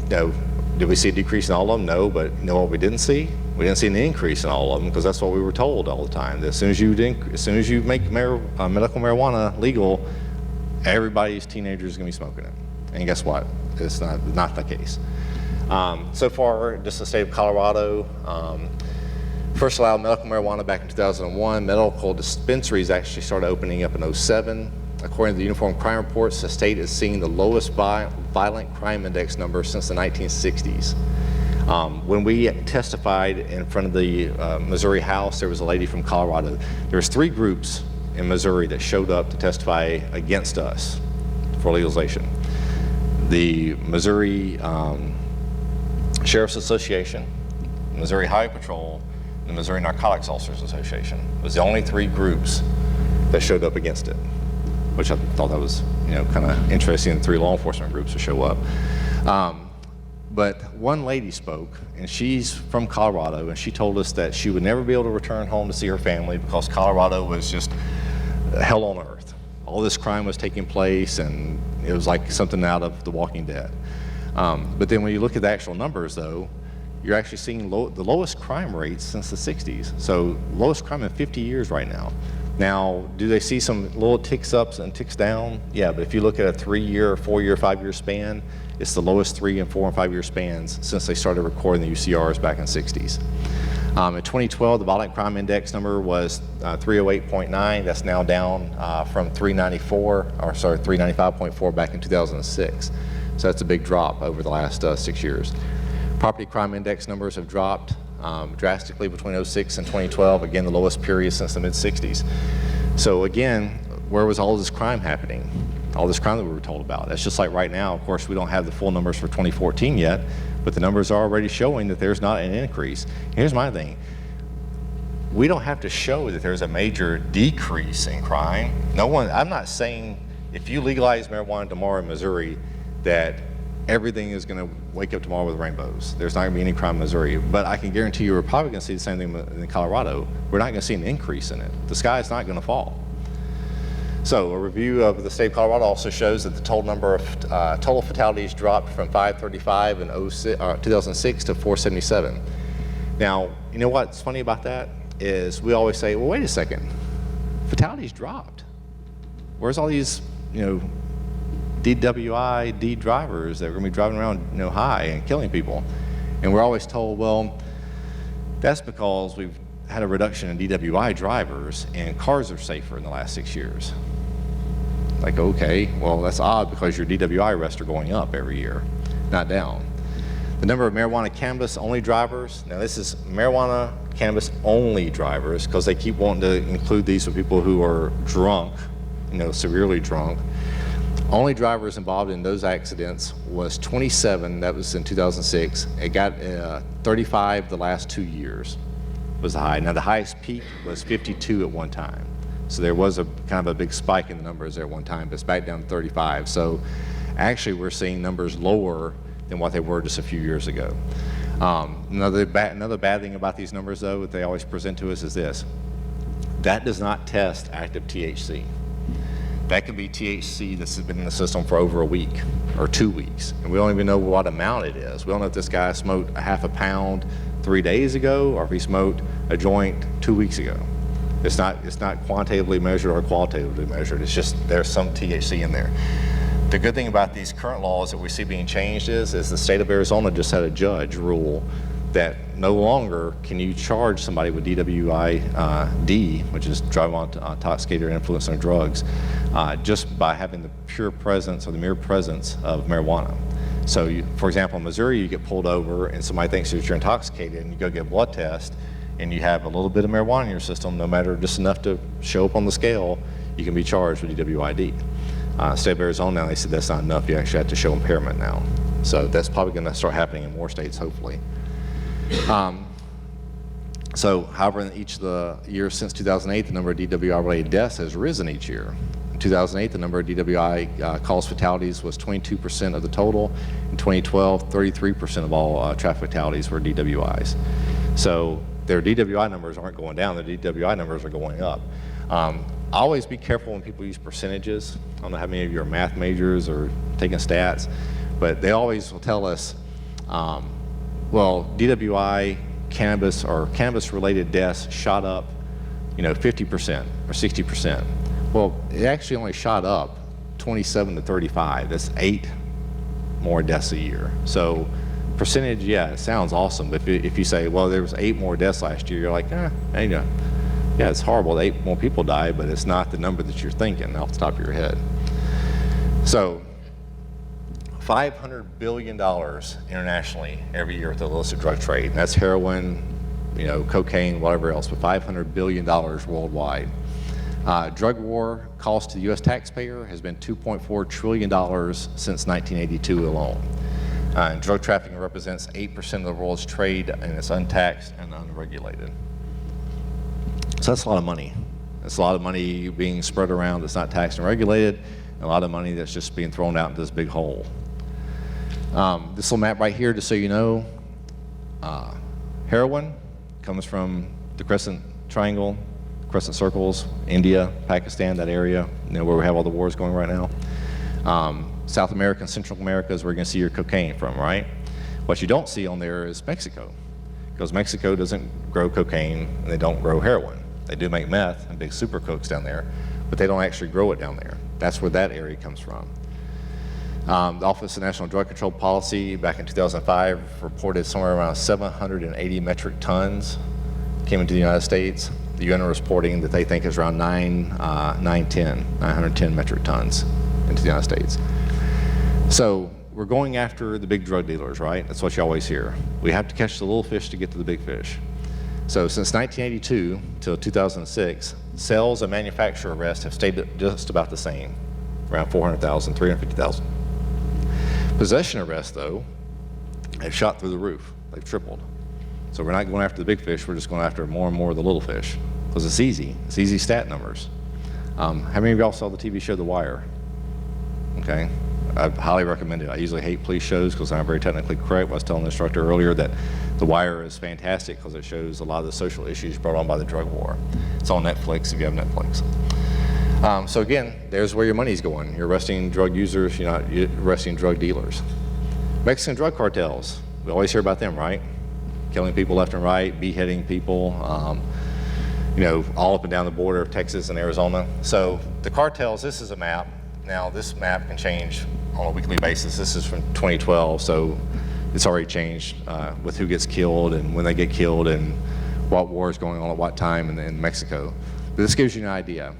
did we see a decrease in all of them? No, but you know what we didn't see? We didn't see an increase in all of them because that's what we were told all the time. That as soon as you make medical marijuana legal, everybody's teenager is going to be smoking it. And guess what? It's not the case. So far, just the state of Colorado, first allowed medical marijuana back in 2001. Medical dispensaries actually started opening up in 2007. According to the Uniform Crime Reports, the state is seeing the lowest violent crime index number since the 1960s. When we testified in front of the Missouri House, there was a lady from Colorado. There's 3 groups in Missouri that showed up to testify against us for legalization. The Missouri Sheriff's Association, Missouri Highway Patrol, and the Missouri Narcotics Officers Association. It was the only 3 groups that showed up against it, which I thought that was, kind of interesting, the 3 law enforcement groups to show up. But one lady spoke, and she's from Colorado, and she told us that she would never be able to return home to see her family because Colorado was just hell on earth. All this crime was taking place, and it was like something out of The Walking Dead. But then when you look at the actual numbers, though, you're actually seeing the lowest crime rates since the 60s. So lowest crime in 50 years right now. Now, do they see some little ticks ups and ticks down? Yeah, but if you look at a 3-year, 4-year, 5-year span, it's the lowest 3 and 4 and 5-year spans since they started recording the UCRs back in the 60s. In 2012, the violent crime index number was 308.9. That's now down from 395.4 back in 2006. So that's a big drop over the last 6 years. Property crime index numbers have dropped drastically between 2006 and 2012, again the lowest period since the mid-60s. So again, where was all this crime happening? All this crime that we were told about. That's just like right now, of course, we don't have the full numbers for 2014 yet, but the numbers are already showing that there's not an increase. Here's my thing. We don't have to show that there's a major decrease in crime. I'm not saying if you legalize marijuana tomorrow in Missouri that everything is going to wake up tomorrow with rainbows. There's not going to be any crime in Missouri. But I can guarantee you we're probably going to see the same thing in Colorado. We're not going to see an increase in it. The sky is not going to fall. So a review of the state of Colorado also shows that the total number of total fatalities dropped from 535 in 2006 to 477. Now, you know what's funny about that is we always say, well, wait a second, fatalities dropped. Where's all these, DWI, D drivers that are going to be driving around, high and killing people? And we're always told, well, that's because we've had a reduction in DWI drivers and cars are safer in the last 6 years. Like, okay, well, that's odd because your DWI arrests are going up every year, not down. The number of marijuana cannabis only drivers, now this is marijuana cannabis only drivers because they keep wanting to include these for people who are drunk, severely drunk. Only drivers involved in those accidents was 27, that was in 2006. It got 35 the last 2 years was the high. Now the highest peak was 52 at one time. So there was a kind of a big spike in the numbers there at one time, but it's back down to 35. So actually we're seeing numbers lower than what they were just a few years ago. Another bad thing about these numbers though, that they always present to us is this. That does not test active THC. That could be THC that's been in the system for over a week or 2 weeks. And we don't even know what amount it is. We don't know if this guy smoked a half a pound 3 days ago or if he smoked a joint 2 weeks ago. It's not quantitatively measured or qualitatively measured. It's just there's some THC in there. The good thing about these current laws that we see being changed is the state of Arizona just had a judge rule that no longer can you charge somebody with DWI-D, which is driving on intoxicated or influenced on drugs, just by having the pure presence or the mere presence of marijuana. So, for example, in Missouri, you get pulled over and somebody thinks that you're intoxicated and you go get a blood test and you have a little bit of marijuana in your system, no matter just enough to show up on the scale, you can be charged with DWID. State of Arizona now, they said that's not enough. You actually have to show impairment now. So that's probably going to start happening in more states, hopefully. So, however, in each of the years since 2008, the number of DWI-related deaths has risen each year. In 2008, the number of DWI cause fatalities was 22% of the total. In 2012, 33% of all traffic fatalities were DWIs. So their DWI numbers aren't going down, their DWI numbers are going up. Always be careful when people use percentages. I don't know how many of you are math majors or taking stats, but they always will tell us, well, DWI, cannabis, or cannabis-related deaths shot up, 50% or 60%. Well, it actually only shot up 27 to 35. That's 8 more deaths a year. So percentage, yeah, it sounds awesome. But if you say, well, there was 8 more deaths last year, you're like, yeah, it's horrible that 8 more people died, but it's not the number that you're thinking off the top of your head. So $500 billion internationally every year with the illicit drug trade. And that's heroin, cocaine, whatever else, but $500 billion worldwide. Drug war cost to the U.S. taxpayer has been $2.4 trillion since 1982 alone. And drug trafficking represents 8% of the world's trade, and it's untaxed and unregulated. So that's a lot of money. That's a lot of money being spread around that's not taxed and regulated, and a lot of money that's just being thrown out into this big hole. This little map right here, just so you know, heroin comes from the crescent triangle, crescent circles, India, Pakistan, that area, where we have all the wars going right now. South America and Central America is where you're going to see your cocaine from, right? What you don't see on there is Mexico, because Mexico doesn't grow cocaine and they don't grow heroin. They do make meth and big super cokes down there, but they don't actually grow it down there. That's where that area comes from. The Office of National Drug Control Policy back in 2005 reported somewhere around 780 metric tons came into the United States. The UN is reporting that they think is around 910 metric tons into the United States. So we're going after the big drug dealers, right? That's what you always hear. We have to catch the little fish to get to the big fish. So since 1982 till 2006, sales and manufacturer arrests have stayed just about the same, around 400,000, 350,000. Possession arrests, though, have shot through the roof. They've tripled. So we're not going after the big fish, we're just going after more and more of the little fish, because it's easy. It's easy stat numbers. How many of y'all saw the TV show The Wire? Okay, I highly recommend it. I usually hate police shows because I'm not very technically correct. I was telling the instructor earlier that The Wire is fantastic because it shows a lot of the social issues brought on by the drug war. It's on Netflix if you have Netflix. So again, there's where your money's going. You're arresting drug users, you're not arresting drug dealers. Mexican drug cartels, we always hear about them, right? Killing people left and right, beheading people, all up and down the border of Texas and Arizona. So the cartels, this is a map. Now this map can change on a weekly basis. This is from 2012, so it's already changed with who gets killed and when they get killed and what war is going on at what time in Mexico. But this gives you an idea.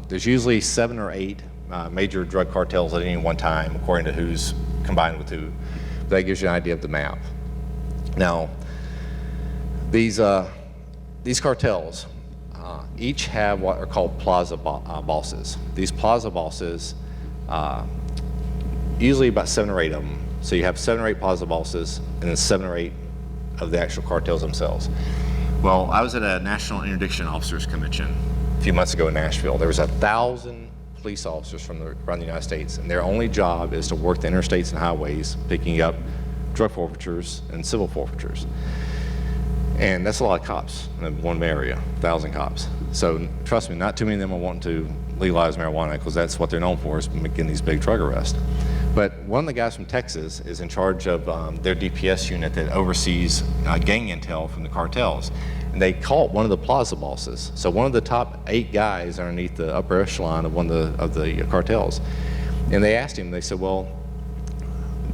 There's usually 7 or 8 major drug cartels at any one time, according to who's combined with who. That gives you an idea of the map. Now, these cartels each have what are called plaza bosses. These plaza bosses, usually about 7 or 8 of them. So you have 7 or 8 plaza bosses, and then 7 or 8 of the actual cartels themselves. Well, I was at a National Interdiction Officers Convention a few months ago in Nashville. There was 1,000 police officers from around the United States, and their only job is to work the interstates and highways, picking up drug forfeitures and civil forfeitures. And that's a lot of cops in one area, 1,000 cops. So trust me, not too many of them are wanting to legalize marijuana because that's what they're known for, is making these big drug arrests. But one of the guys from Texas is in charge of their DPS unit that oversees gang intel from the cartels. And they caught one of the plaza bosses. So one of the top 8 guys underneath the upper echelon of one of the cartels. And they asked him, they said, well,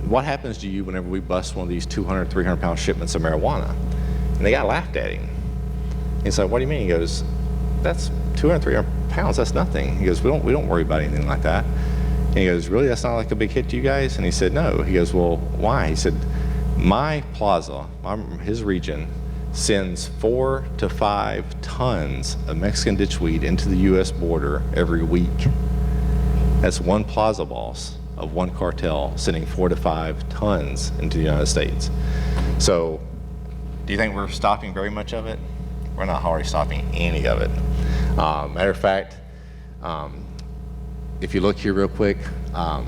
what happens to you whenever we bust one of these 200, 300 pound shipments of marijuana? And the guy laughed at him. He's like, what do you mean? He goes, that's 200, 300 pounds, that's nothing. He goes, we don't worry about anything like that. And he goes, really, that's not like a big hit to you guys? And he said, no. He goes, well, why? He said, my plaza, his region, sends 4 to 5 tons of Mexican ditchweed into the U.S. border every week. That's one plaza boss of one cartel sending 4 to 5 tons into the United States. So, do you think we're stopping very much of it? We're not hardly stopping any of it. Matter of fact, if you look here real quick, how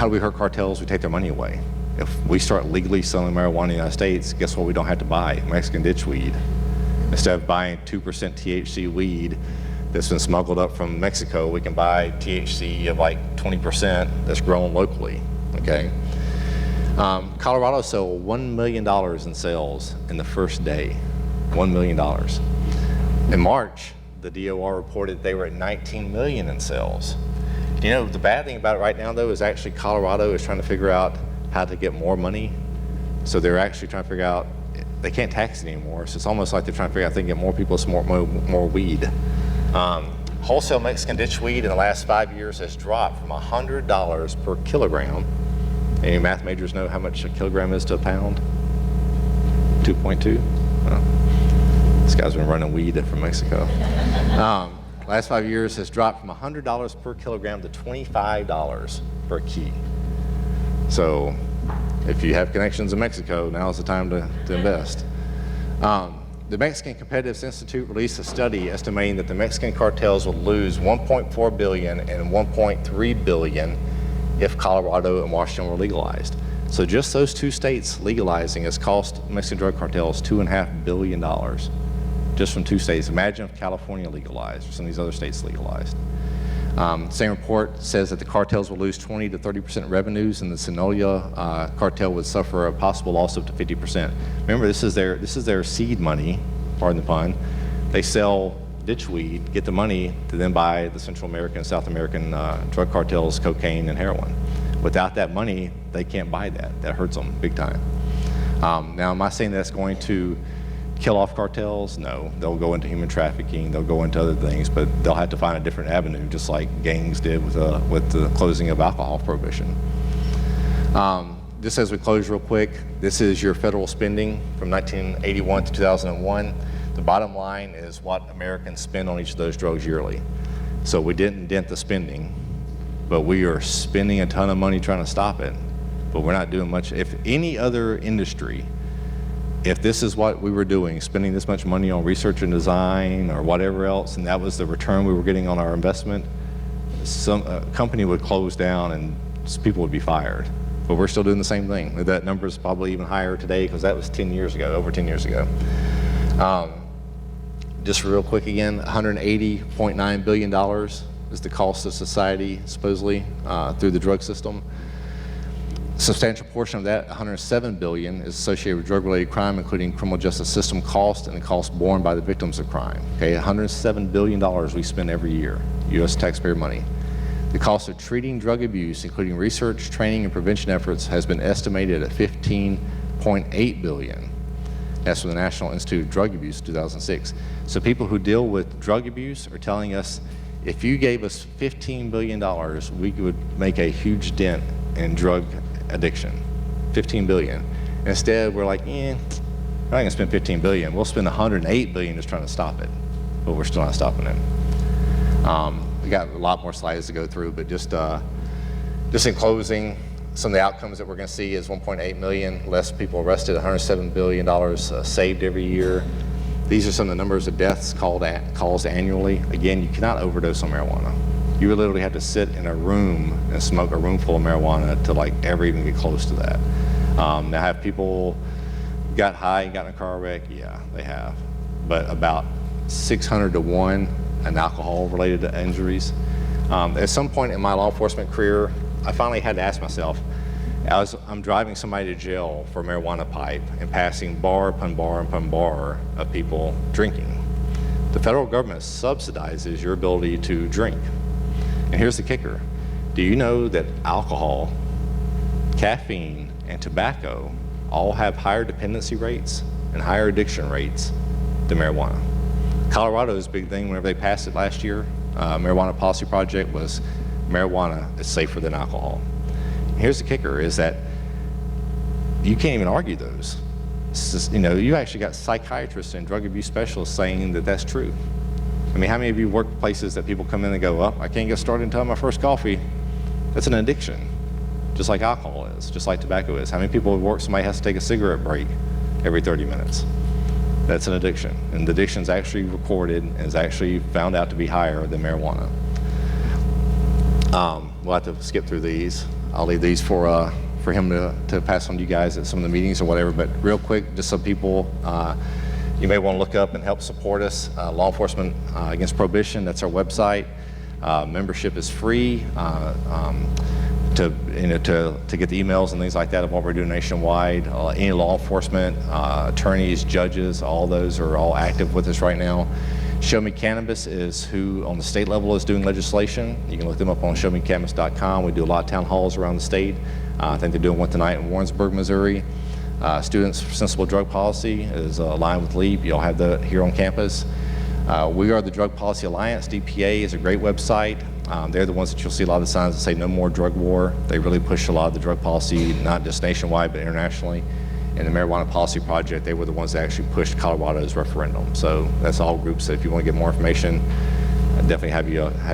do we hurt cartels? We take their money away. If we start legally selling marijuana in the United States, guess what we don't have to buy? Mexican ditchweed. Instead of buying 2% THC weed that's been smuggled up from Mexico, we can buy THC of like 20% that's grown locally, okay? Colorado sold $1 million in sales in the first day, $1 million. In March, the DOR reported they were at 19 million in sales. You know, the bad thing about it right now, though, is actually Colorado is trying to figure out how to get more money. So they're actually trying to figure out, they can't tax it anymore, so it's almost like they're trying to figure out if they can get more people to smoke more weed. Wholesale Mexican ditchweed in the last 5 years has dropped from $100 per kilogram. Any math majors know how much a kilogram is to a pound? 2.2? This guy's been running weed from Mexico. Last 5 years has dropped from $100 per kilogram to $25 per key. So if you have connections in Mexico, now is the time to invest. The Mexican Competitiveness Institute released a study estimating that the Mexican cartels will lose $1.4 billion and $1.3 billion if Colorado and Washington were legalized. So just those two states legalizing has cost Mexican drug cartels $2.5 billion, just from two states. Imagine if California legalized or some of these other states legalized. Same report says that the cartels will lose 20 to 30% revenues, and the Sinaloa cartel would suffer a possible loss of up to 50%. Remember, this is their seed money, pardon the pun. They sell ditchweed, get the money to then buy the Central American and South American drug cartels, cocaine and heroin. Without that money, they can't buy that. That hurts them big time. Now, am I saying that's going to kill off cartels? No, they'll go into human trafficking, they'll go into other things, but they'll have to find a different avenue, just like gangs did with the closing of alcohol prohibition. Just as we close real quick, this is your federal spending from 1981 to 2001. The bottom line is what Americans spend on each of those drugs yearly. So we didn't dent the spending, but we are spending a ton of money trying to stop it, but we're not doing much. If any other industry, if this is what we were doing, spending this much money on research and design or whatever else, and that was the return we were getting on our investment, some company would close down and people would be fired. But we're still doing the same thing. That number is probably even higher today because that was 10 years ago, over 10 years ago. Just real quick again, $180.9 billion is the cost of society, supposedly, through the drug system. A substantial portion of that, $107 billion, is associated with drug-related crime, including criminal justice system cost and the cost borne by the victims of crime. Okay, $107 billion we spend every year, U.S. taxpayer money. The cost of treating drug abuse, including research, training, and prevention efforts, has been estimated at $15.8 billion. That's from the National Institute of Drug Abuse, 2006. So people who deal with drug abuse are telling us, if you gave us $15 billion, we would make a huge dent in drug addiction. $15 billion. Instead, we're like, we're not gonna spend $15 billion. We'll spend $108 billion just trying to stop it, but we're still not stopping it. We got a lot more slides to go through, but just in closing, some of the outcomes that we're going to see is 1.8 million less people arrested, $107 billion saved every year. These are some of the numbers of deaths caused annually. Again, you cannot overdose on marijuana. You would literally have to sit in a room and smoke a room full of marijuana to like ever even get close to that. Now, have people got high and got in a car wreck? Yeah, they have. But about 600 to 1 in alcohol-related injuries. At some point in my law enforcement career, I finally had to ask myself, I'm driving somebody to jail for a marijuana pipe and passing bar upon bar upon bar of people drinking. The federal government subsidizes your ability to drink. And here's the kicker. Do you know that alcohol, caffeine, and tobacco all have higher dependency rates and higher addiction rates than marijuana? Colorado's big thing whenever they passed it last year, marijuana policy project, was marijuana is safer than alcohol. Here's the kicker, is that you can't even argue those. You know, you actually got psychiatrists and drug abuse specialists saying that that's true. I mean, how many of you work places that people come in and go, well, I can't get started until I have my first coffee? That's an addiction, just like alcohol is, just like tobacco is. How many people at work, somebody has to take a cigarette break every 30 minutes? That's an addiction, and the addiction is actually recorded and is actually found out to be higher than marijuana. We'll have to skip through these. I'll leave these for him to pass on to you guys at some of the meetings or whatever, but real quick, just so people, you may want to look up and help support us. Law Enforcement Against Prohibition, that's our website. Membership is free to get the emails and things like that of what we're doing nationwide. Any law enforcement, attorneys, judges, all those are all active with us right now. Show Me Cannabis is who on the state level is doing legislation. You can look them up on showmecannabis.com. We do a lot of town halls around the state. I think they're doing one tonight in Warrensburg, Missouri. Students for Sensible Drug Policy is aligned with LEAP. You'll have that here on campus. We are the Drug Policy Alliance. DPA is a great website. They're the ones that you'll see a lot of the signs that say no more drug war. They really push a lot of the drug policy, not just nationwide, but internationally. And the Marijuana Policy Project, they were the ones that actually pushed Colorado's referendum. So that's all groups that if you want to get more information, I'd definitely have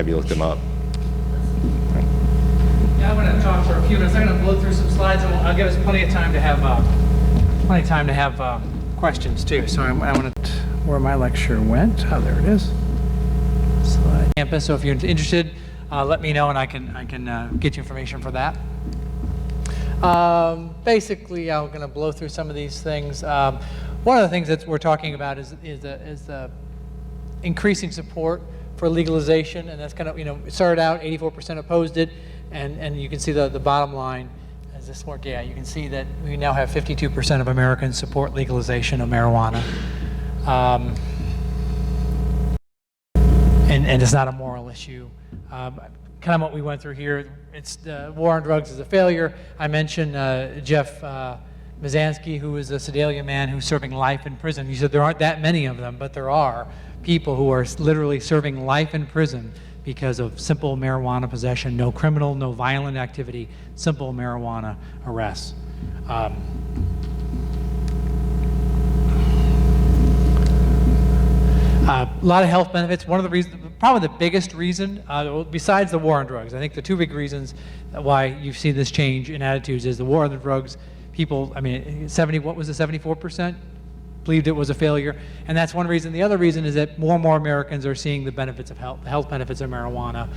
you look them up. Yeah, I'm going to talk for a few minutes. I'm going to blow through some slides, and I'll give us plenty of time to have questions too. So I want to where my lecture went. Oh, there it is. Slide. Campus. So if you're interested, let me know, and I can get you information for that. Basically, I'm going to blow through some of these things. One of the things that we're talking about is the increasing support for legalization, and that's kind of, it started out 84% opposed it, and you can see the bottom line as this work. Yeah, you can see that we now have 52% of Americans support legalization of marijuana, and it's not a moral issue. Kind of what we went through here. It's the war on drugs is a failure. I mentioned Jeff Mizanski, who is a Sedalia man who's serving life in prison. He said there aren't that many of them, but there are people who are literally serving life in prison because of simple marijuana possession, no criminal, no violent activity, simple marijuana arrests. A lot of health benefits. One of the reasons, probably the biggest reason, besides the war on drugs, I think the two big reasons why you've seen this change in attitudes is the war on the drugs. People, I mean, 74% believed it was a failure, and that's one reason. The other reason is that more and more Americans are seeing the benefits of the health benefits of marijuana.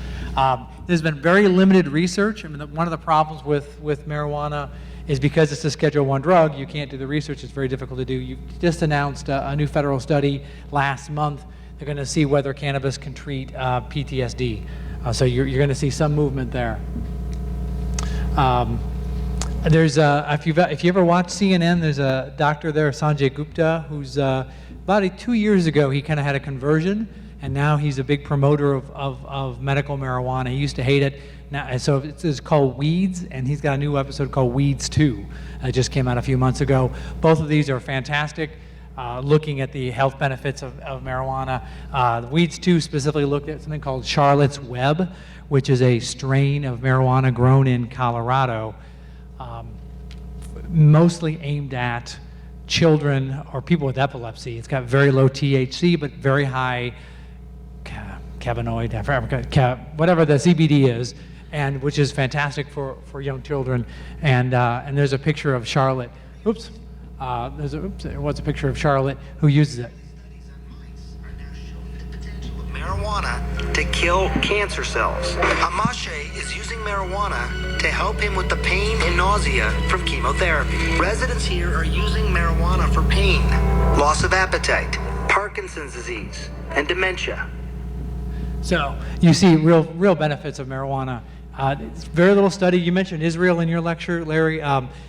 There's been very limited research. I mean, one of the problems with marijuana is because it's a Schedule I drug, you can't do the research. It's very difficult to do. You just announced a new federal study last month. They're going to see whether cannabis can treat PTSD. So you're going to see some movement there. There's if you ever watch CNN, there's a doctor there, Sanjay Gupta, who's about 2 years ago he kind of had a conversion, and now he's a big promoter of medical marijuana. He used to hate it. Now, so it's called Weeds, and he's got a new episode called Weeds 2. It just came out a few months ago. Both of these are fantastic, looking at the health benefits of marijuana. Weeds 2 specifically looked at something called Charlotte's Web, which is a strain of marijuana grown in Colorado, mostly aimed at children or people with epilepsy. It's got very low THC, but very high cannabinoid, whatever the CBD is, and which is fantastic for young children. And there's a picture of Charlotte. Oops. There was a picture of Charlotte who uses it. Marijuana to kill cancer cells. Amashe is using marijuana to help him with the pain and nausea from chemotherapy. Residents here are using marijuana for pain, loss of appetite, Parkinson's disease, and dementia. So you see real benefits of marijuana. It's very little study. You mentioned Israel in your lecture, Larry.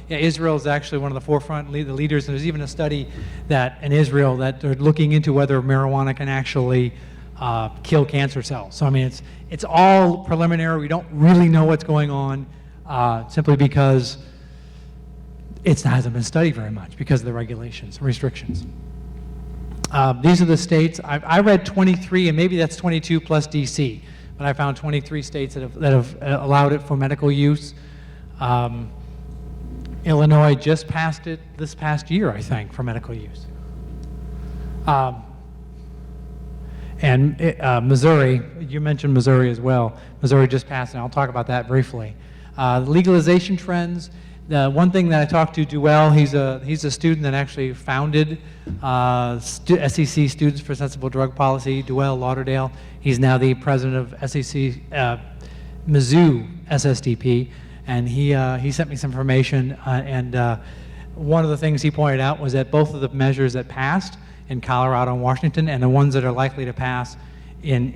Israel is actually one of the forefront the leaders. And there's even a study that in Israel that they're looking into whether marijuana can actually kill cancer cells. So I mean, it's all preliminary. We don't really know what's going on, simply because it hasn't been studied very much because of the regulations, restrictions. These are the states. I read 23, and maybe that's 22 plus DC, but I found 23 states that have allowed it for medical use. Illinois just passed it this past year, I think, for medical use. Missouri, you mentioned Missouri as well. Missouri just passed, and I'll talk about that briefly. Legalization trends. The one thing that I talked to Duell, he's a student that actually founded SCC, Students for Sensible Drug Policy, Duell Lauderdale. He's now the president of SCC, Mizzou SSDP, and he sent me some information, and one of the things he pointed out was that both of the measures that passed in Colorado and Washington, and the ones that are likely to pass in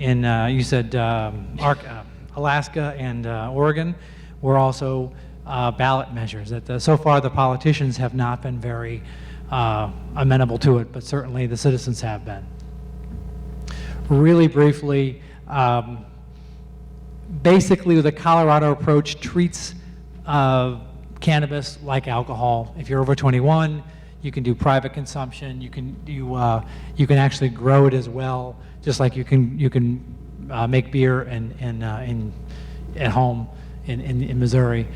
you said Alaska and Oregon, were also ballot measures. That so far the politicians have not been very amenable to it, but certainly the citizens have been. Really briefly, basically the Colorado approach treats cannabis like alcohol. If you're over 21, you can do private consumption. You can actually grow it as well, just like you can make beer at home in Missouri.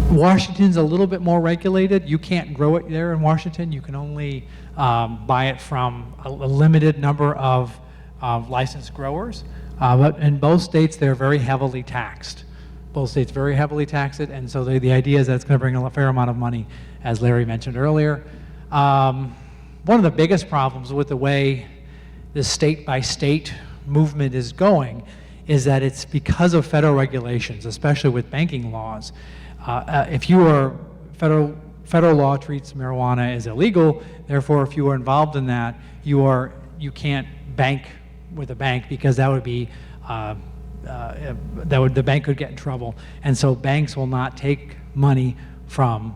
Washington's a little bit more regulated. You can't grow it there in Washington. You can only buy it from a limited number of licensed growers. But in both states, they're very heavily taxed. Both states very heavily tax it, and so the idea is that it's going to bring a fair amount of money, as Larry mentioned earlier. One of the biggest problems with the way the state-by-state movement is going is that it's because of federal regulations, especially with banking laws. If you are federal law treats marijuana as illegal, therefore, if you are involved in that, you can't bank with a bank because that would be the bank could get in trouble, and so banks will not take money from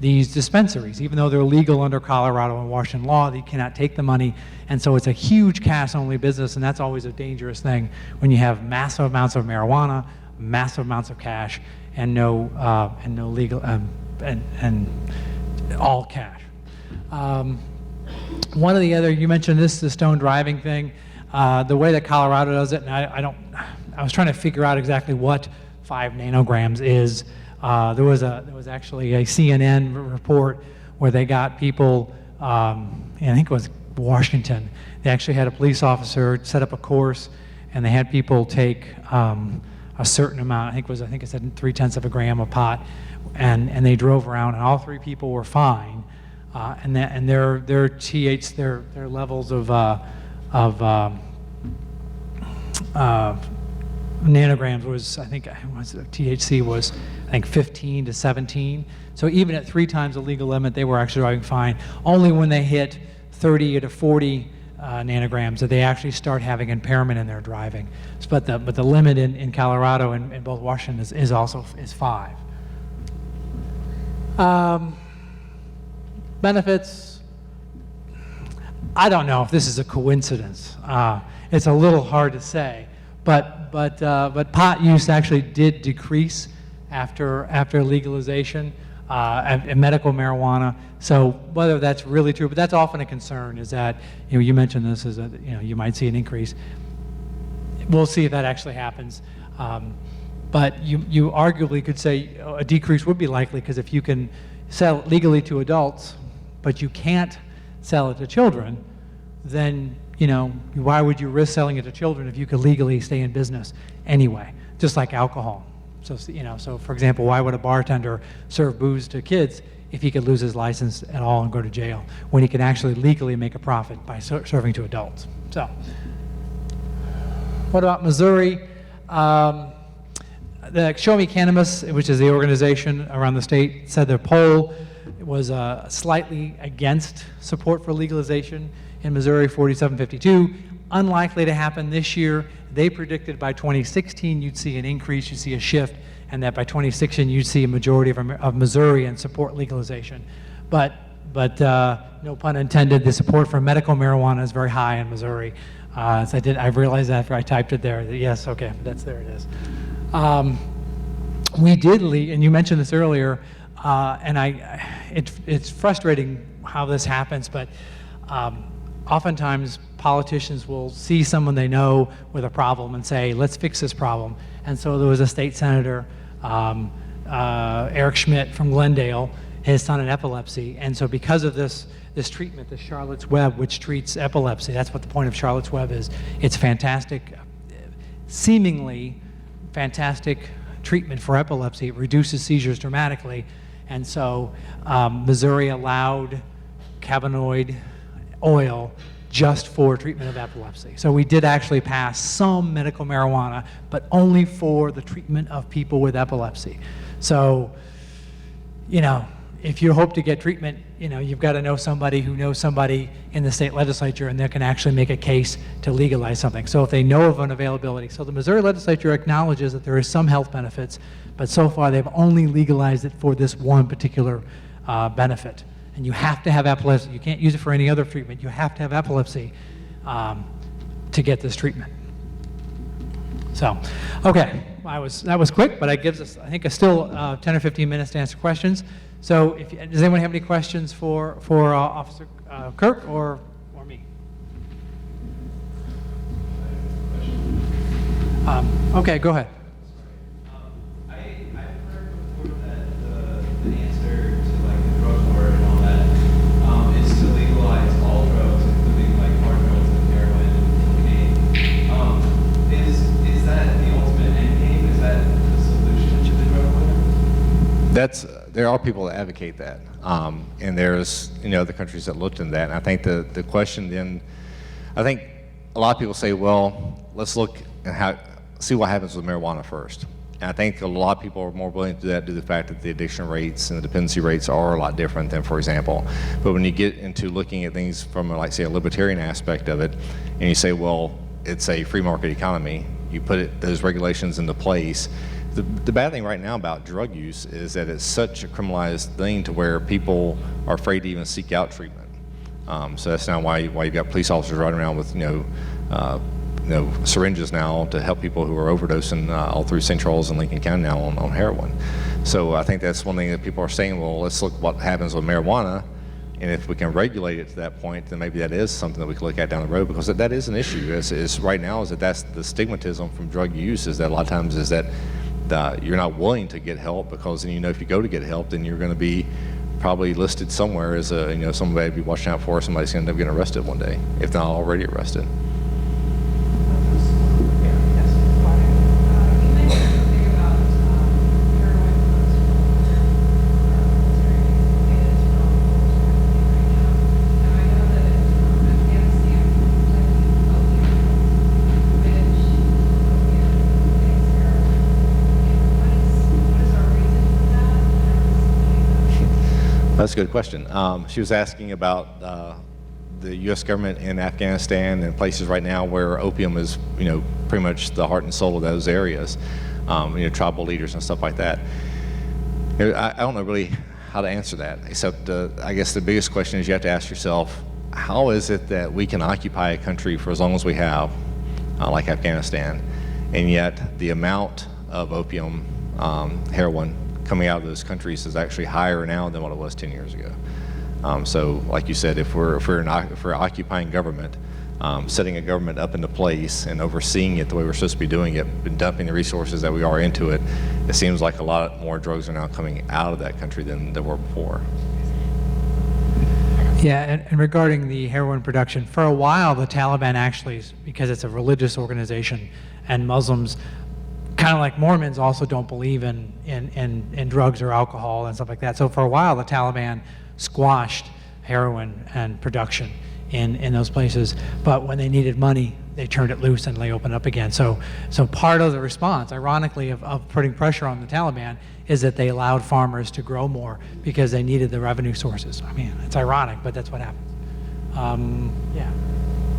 these dispensaries, even though they're legal under Colorado and Washington law. They cannot take the money, and so it's a huge cash-only business, and that's always a dangerous thing when you have massive amounts of marijuana, massive amounts of cash, and no legal and all cash. One of the other, you mentioned the stone driving thing. The way that Colorado does it, and I was trying to figure out exactly what 5 nanograms is. There was actually a CNN report where they got people, and I think it was Washington. They actually had a police officer set up a course, and they had people take a certain amount. I think it said 0.3 grams of pot, and they drove around, and all 3 people were fine. And their levels of nanograms was, I think, THC was, 15 to 17. So even at 3 times the legal limit, they were actually driving fine. Only when they hit 30 to 40 nanograms did they actually start having impairment in their driving. But the limit in Colorado and both Washington is 5. Benefits. I don't know if this is a coincidence. It's a little hard to say, but pot use actually did decrease after legalization and medical marijuana. So whether that's really true, but that's often a concern. Is that you mentioned this as you might see an increase. We'll see if that actually happens. But you arguably could say a decrease would be likely, because if you can sell it legally to adults, but you can't sell it to children, then why would you risk selling it to children if you could legally stay in business anyway? Just like alcohol. So for example, why would a bartender serve booze to kids if he could lose his license at all and go to jail, when he can actually legally make a profit by serving to adults? So, what about Missouri? The Show Me Cannabis, which is the organization around the state, said their poll was slightly against support for legalization in Missouri, 47-52. Unlikely to happen this year. They predicted by 2016 you'd see an increase, you'd see a shift, and that by 2016 you'd see a majority of Missourians support legalization. But no pun intended, the support for medical marijuana is very high in Missouri. So I realized that after I typed it there. Yes, okay, there it is. We did and you mentioned this earlier, and it's frustrating how this happens, but oftentimes politicians will see someone they know with a problem and say, let's fix this problem. And so there was a state senator, Eric Schmidt from Glendale, his son had epilepsy. And so because of this treatment, the Charlotte's Web, which treats epilepsy, that's what the point of Charlotte's Web is. It's fantastic, seemingly fantastic treatment for epilepsy. It reduces seizures dramatically. And so Missouri allowed cannabinoid oil just for treatment of epilepsy. So we did actually pass some medical marijuana, but only for the treatment of people with epilepsy. So, you know, if you hope to get treatment, you know, you've got to know somebody who knows somebody in the state legislature, and they can actually make a case to legalize something. So if they know of an availability. So the Missouri legislature acknowledges that there is some health benefits, but so far they've only legalized it for this one particular benefit. And you have to have epilepsy. You can't use it for any other treatment. You have to have epilepsy to get this treatment. So, okay, that was quick, but it gives us, I think, still 10 or 15 minutes to answer questions. So, does anyone have any questions for Officer Kirk or me? Okay, go ahead. I've heard before that the answer to like the drug war and all that is to legalize all drugs, including like hard drugs like heroin and cocaine. Is that the ultimate end game? Is that the solution to the drug war? There are people that advocate that, and there's other countries that looked into that. And I think the question then, I think a lot of people say, well, let's look and see what happens with marijuana first. And I think a lot of people are more willing to do that due to the fact that the addiction rates and the dependency rates are a lot different than, for example. But when you get into looking at things from, like, say, a libertarian aspect of it, and you say, well, it's a free market economy, you put those regulations into place. The bad thing right now about drug use is that it's such a criminalized thing to where people are afraid to even seek out treatment. So that's now why you've got police officers riding around with syringes now to help people who are overdosing all through St. Charles and Lincoln County now on heroin. So I think that's one thing that people are saying, well, let's look what happens with marijuana, and if we can regulate it to that point, then maybe that is something that we can look at down the road, because that is an issue. Is right now is that's the stigmatism from drug use, is that a lot of times is that you're not willing to get help, because then if you go to get help, then you're going to be probably listed somewhere as somebody to be watching out for. Somebody's going to end up getting arrested one day, if not already arrested. That's a good question. She was asking about the U.S. government in Afghanistan and places right now where opium is, pretty much the heart and soul of those areas, tribal leaders and stuff like that. I don't know really how to answer that, except I guess the biggest question is you have to ask yourself, how is it that we can occupy a country for as long as we have, like Afghanistan, and yet the amount of opium, heroin, coming out of those countries is actually higher now than what it was 10 years ago. So, like you said, if we're occupying government, setting a government up into place and overseeing it the way we're supposed to be doing it, and dumping the resources that we are into it, it seems like a lot more drugs are now coming out of that country than there were before. Yeah, and regarding the heroin production, for a while the Taliban actually, because it's a religious organization, and Muslims, kind of like Mormons, also don't believe in drugs or alcohol and stuff like that. So for a while, the Taliban squashed heroin and production in those places. But when they needed money, they turned it loose and they opened up again. So part of the response, ironically, of putting pressure on the Taliban is that they allowed farmers to grow more because they needed the revenue sources. I mean, it's ironic, but that's what happened. Yeah.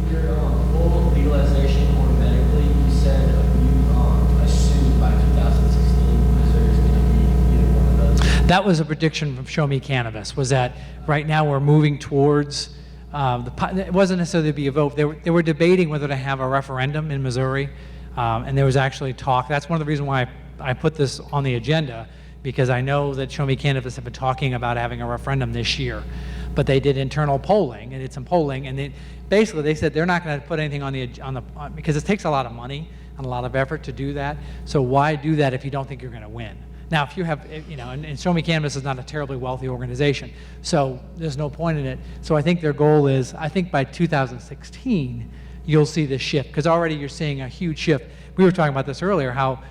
Either full legalization or medically, you said assumed by 2016 Missouri is going to be either one of those. That was a prediction from Show Me Cannabis, was that right now we're moving towards, it wasn't necessarily to be a vote, they were debating whether to have a referendum in Missouri, and there was actually talk. That's one of the reasons why I put this on the agenda, because I know that Show Me Cannabis have been talking about having a referendum this year, but they did internal polling and did some polling, and basically they said they're not going to put anything because it takes a lot of money and a lot of effort to do that. So why do that if you don't think you're going to win? Now, if you have, and Show Me Cannabis is not a terribly wealthy organization, so there's no point in it. So I think their goal is, I think by 2016, you'll see this shift, because already you're seeing a huge shift. We were talking about this earlier, how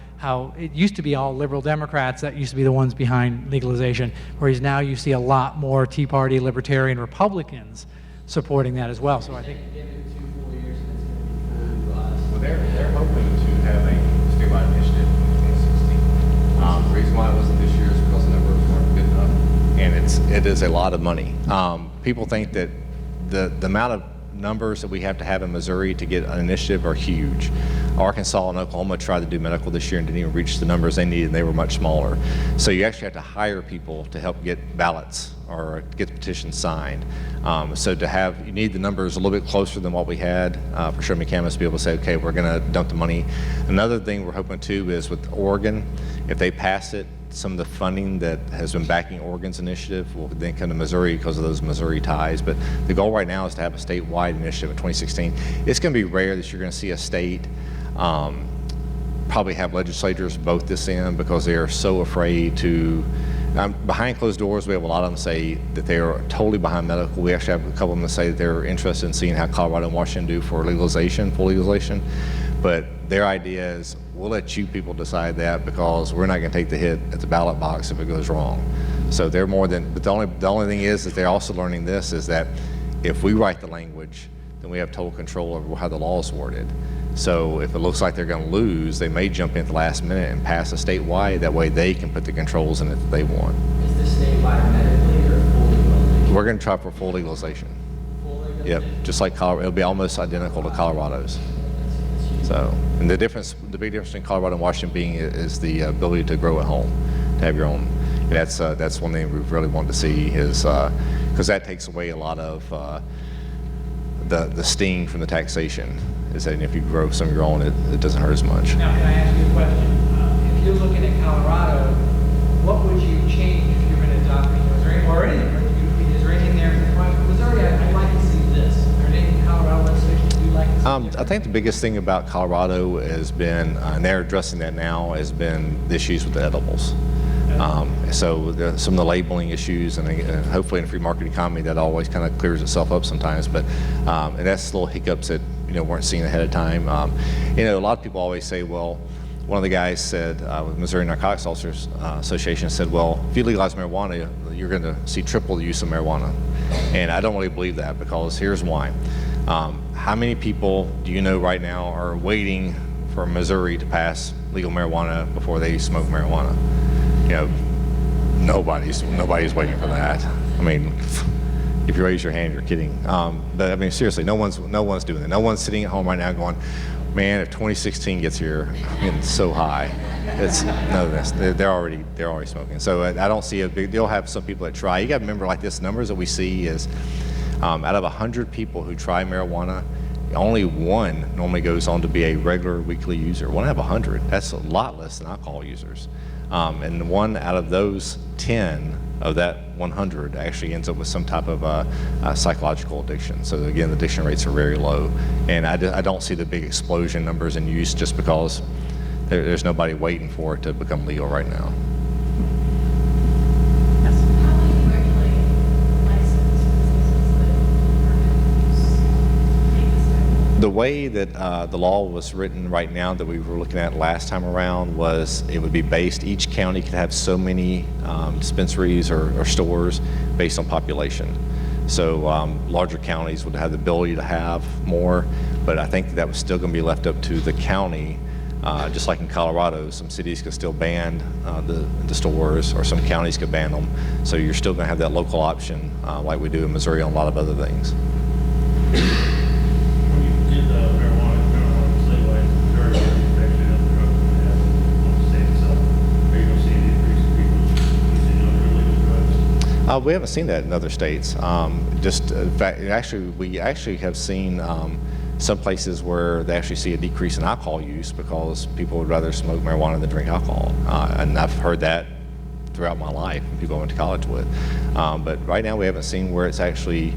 it used to be all liberal Democrats that used to be the ones behind legalization, whereas now you see a lot more Tea Party, Libertarian, Republicans supporting that as well. So I think Give it 2 full years and it's going to be fully legalized. Well, they're hoping to have a statewide initiative in 2016. The reason why it wasn't this year is because the numbers weren't good enough, and it is a lot of money. People think that the amount of numbers that we have to have in Missouri to get an initiative are huge. Arkansas and Oklahoma tried to do medical this year and didn't even reach the numbers they needed, and they were much smaller. So you actually have to hire people to help get ballots or get the petitions signed. So you need the numbers a little bit closer than what we had for Show Me Cannabis to be able to say, okay, we're going to dump the money. Another thing we're hoping too is with Oregon, if they pass it, some of the funding that has been backing Oregon's initiative will then come to Missouri because of those Missouri ties. But the goal right now is to have a statewide initiative in 2016. It's going to be rare that you're going to see a state probably have legislators vote this in, because they are so afraid to. Behind closed doors, we have a lot of them say that they are totally behind medical. We actually have a couple of them that say that they're interested in seeing how Colorado and Washington do for legalization, full legalization. But their idea is, we'll let you people decide that, because we're not going to take the hit at the ballot box if it goes wrong. So they're more than, but the only thing is that they're also learning this, is that if we write the language, then we have total control over how the law is worded. So if it looks like they're going to lose, they may jump in at the last minute and pass a statewide. That way they can put the controls in it that they want. Is this statewide medically or full legalization? We're going to try for full legalization. Full legalization? Yep, just like Colorado. It'll be almost identical to Colorado's. That's huge. So, and the big difference between Colorado and Washington being is the ability to grow at home, to have your own. And that's one thing we've really wanted to see, is because that takes away a lot of the sting from the taxation. Is that if you grow some of your own, it doesn't hurt as much. Now, can I ask you a question? If you're looking at Colorado, what would you change if you're going to adopt it? Is there anything there? Missouri, I'd like to see this. Is there anything in Colorado legislation you'd like to see? I think the biggest thing about Colorado has been, and they're addressing that now, has been the issues with the edibles. So some of the labeling issues, and hopefully in a free market economy that always kind of clears itself up sometimes. But and that's little hiccups that weren't seen ahead of time. A lot of people always say, well, one of the guys said with Missouri Narcotics Officers Association said, well, if you legalize marijuana, you're going to see triple the use of marijuana. And I don't really believe that, because here's why. How many people do you know right now are waiting for Missouri to pass legal marijuana before they smoke marijuana? Nobody's waiting for that. I mean, if you raise your hand, you're kidding. But I mean, seriously, no one's doing that. No one's sitting at home right now going, man, if 2016 gets here, it's so high. They're already smoking. So I don't see a big deal. Have some people that try. You got to remember, like this, numbers that we see is out of 100 people who try marijuana, only one normally goes on to be a regular weekly user. 1 out of 100. That's a lot less than alcohol users. And 1 out of those 10 of that 100 actually ends up with some type of psychological addiction. So again, the addiction rates are very low. And I don't see the big explosion numbers in use just because there's nobody waiting for it to become legal right now. How will you regulate licensed businesses that permit use take this type of? The way that the law was written right now that we were looking at last time around was it would be based, each county could have so many dispensaries or stores based on population. So larger counties would have the ability to have more, but I think that was still going to be left up to the county. Just like in Colorado, some cities could still ban the stores, or some counties could ban them. So you're still going to have that local option like we do in Missouri on a lot of other things. When you did the marijuana legalized in Missouri, actually other drugs than they have on the state itself, are you going to see an increase in people using other illegal drugs? We haven't seen that in other states. In fact, we actually have seen some places where they actually see a decrease in alcohol use because people would rather smoke marijuana than drink alcohol. And I've heard that throughout my life, people I went to college with. But right now we haven't seen where it's actually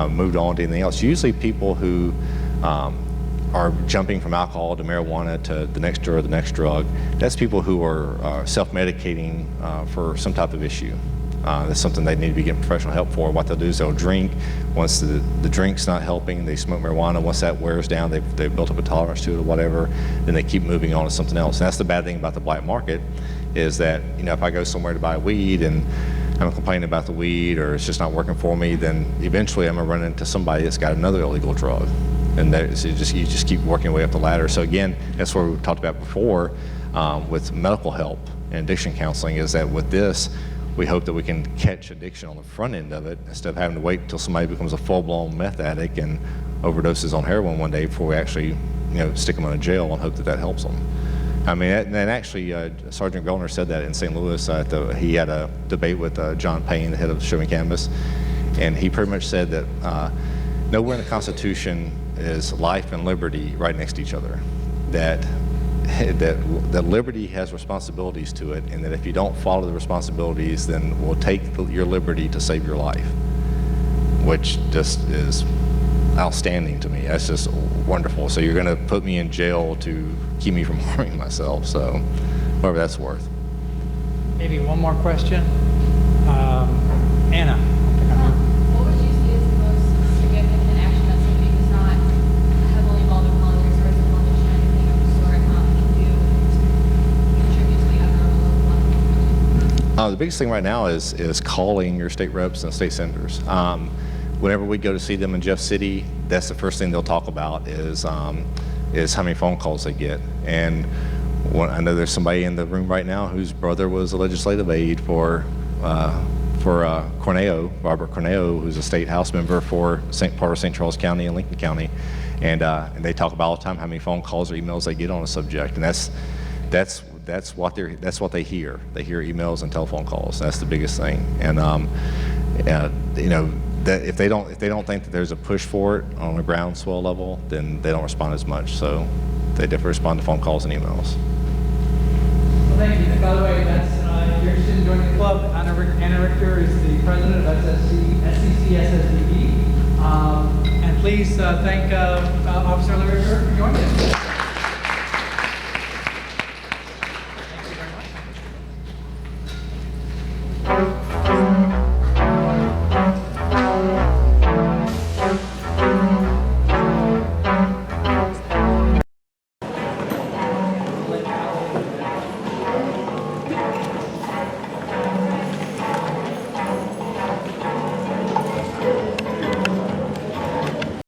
moved on to anything else. Usually people who are jumping from alcohol to marijuana to the next drug, that's people who are self-medicating for some type of issue. That's something they need to be getting professional help for. What they'll do is they'll drink. Once the drink's not helping, they smoke marijuana. Once that wears down, they've built up a tolerance to it or whatever, then they keep moving on to something else. And that's the bad thing about the black market, is that, you know, if I go somewhere to buy weed and I'm complaining about the weed or it's just not working for me, then eventually I'm gonna run into somebody that's got another illegal drug. And so you just keep working your way up the ladder. So again, that's what we talked about before with medical help and addiction counseling, is that with this, we hope that we can catch addiction on the front end of it instead of having to wait until somebody becomes a full-blown meth addict and overdoses on heroin one day before we actually, you know, stick them in a jail and hope that that helps them. I mean, and actually, Sergeant Gellner said that in St. Louis. He had a debate with John Payne, the head of the Showing Canvas, and he pretty much said that nowhere in the Constitution is life and liberty right next to each other. That liberty has responsibilities to it, and that if you don't follow the responsibilities, then we'll take your liberty to save your life, which just is outstanding to me. That's just wonderful. So you're going to put me in jail to keep me from harming myself, so whatever that's worth. Maybe one more question. Anna. What would you see as the most significant action that somebody who's not heavily involved in politics or isn't involved in anything of the sort can do to contribute to the other local level? The biggest thing right now is calling your state reps and state senators. Whenever we go to see them in Jeff City, that's the first thing they'll talk about is how many phone calls they get. And I know there's somebody in the room right now whose brother was a legislative aide for Corneo, Robert Corneo, who's a state house member for part of St. Charles County and Lincoln County, and they talk about all the time how many phone calls or emails they get on a subject, and that's what they hear. They hear emails and telephone calls. That's the biggest thing, and you know, that if they don't think that there's a push for it on a groundswell level, then they don't respond as much. So they definitely respond to phone calls and emails. Well, thank you. And by the way, that's, if you're interested in joining the club, Anna Richter is the president of SCC SSB. And please thank Officer Larry Kirk for joining us.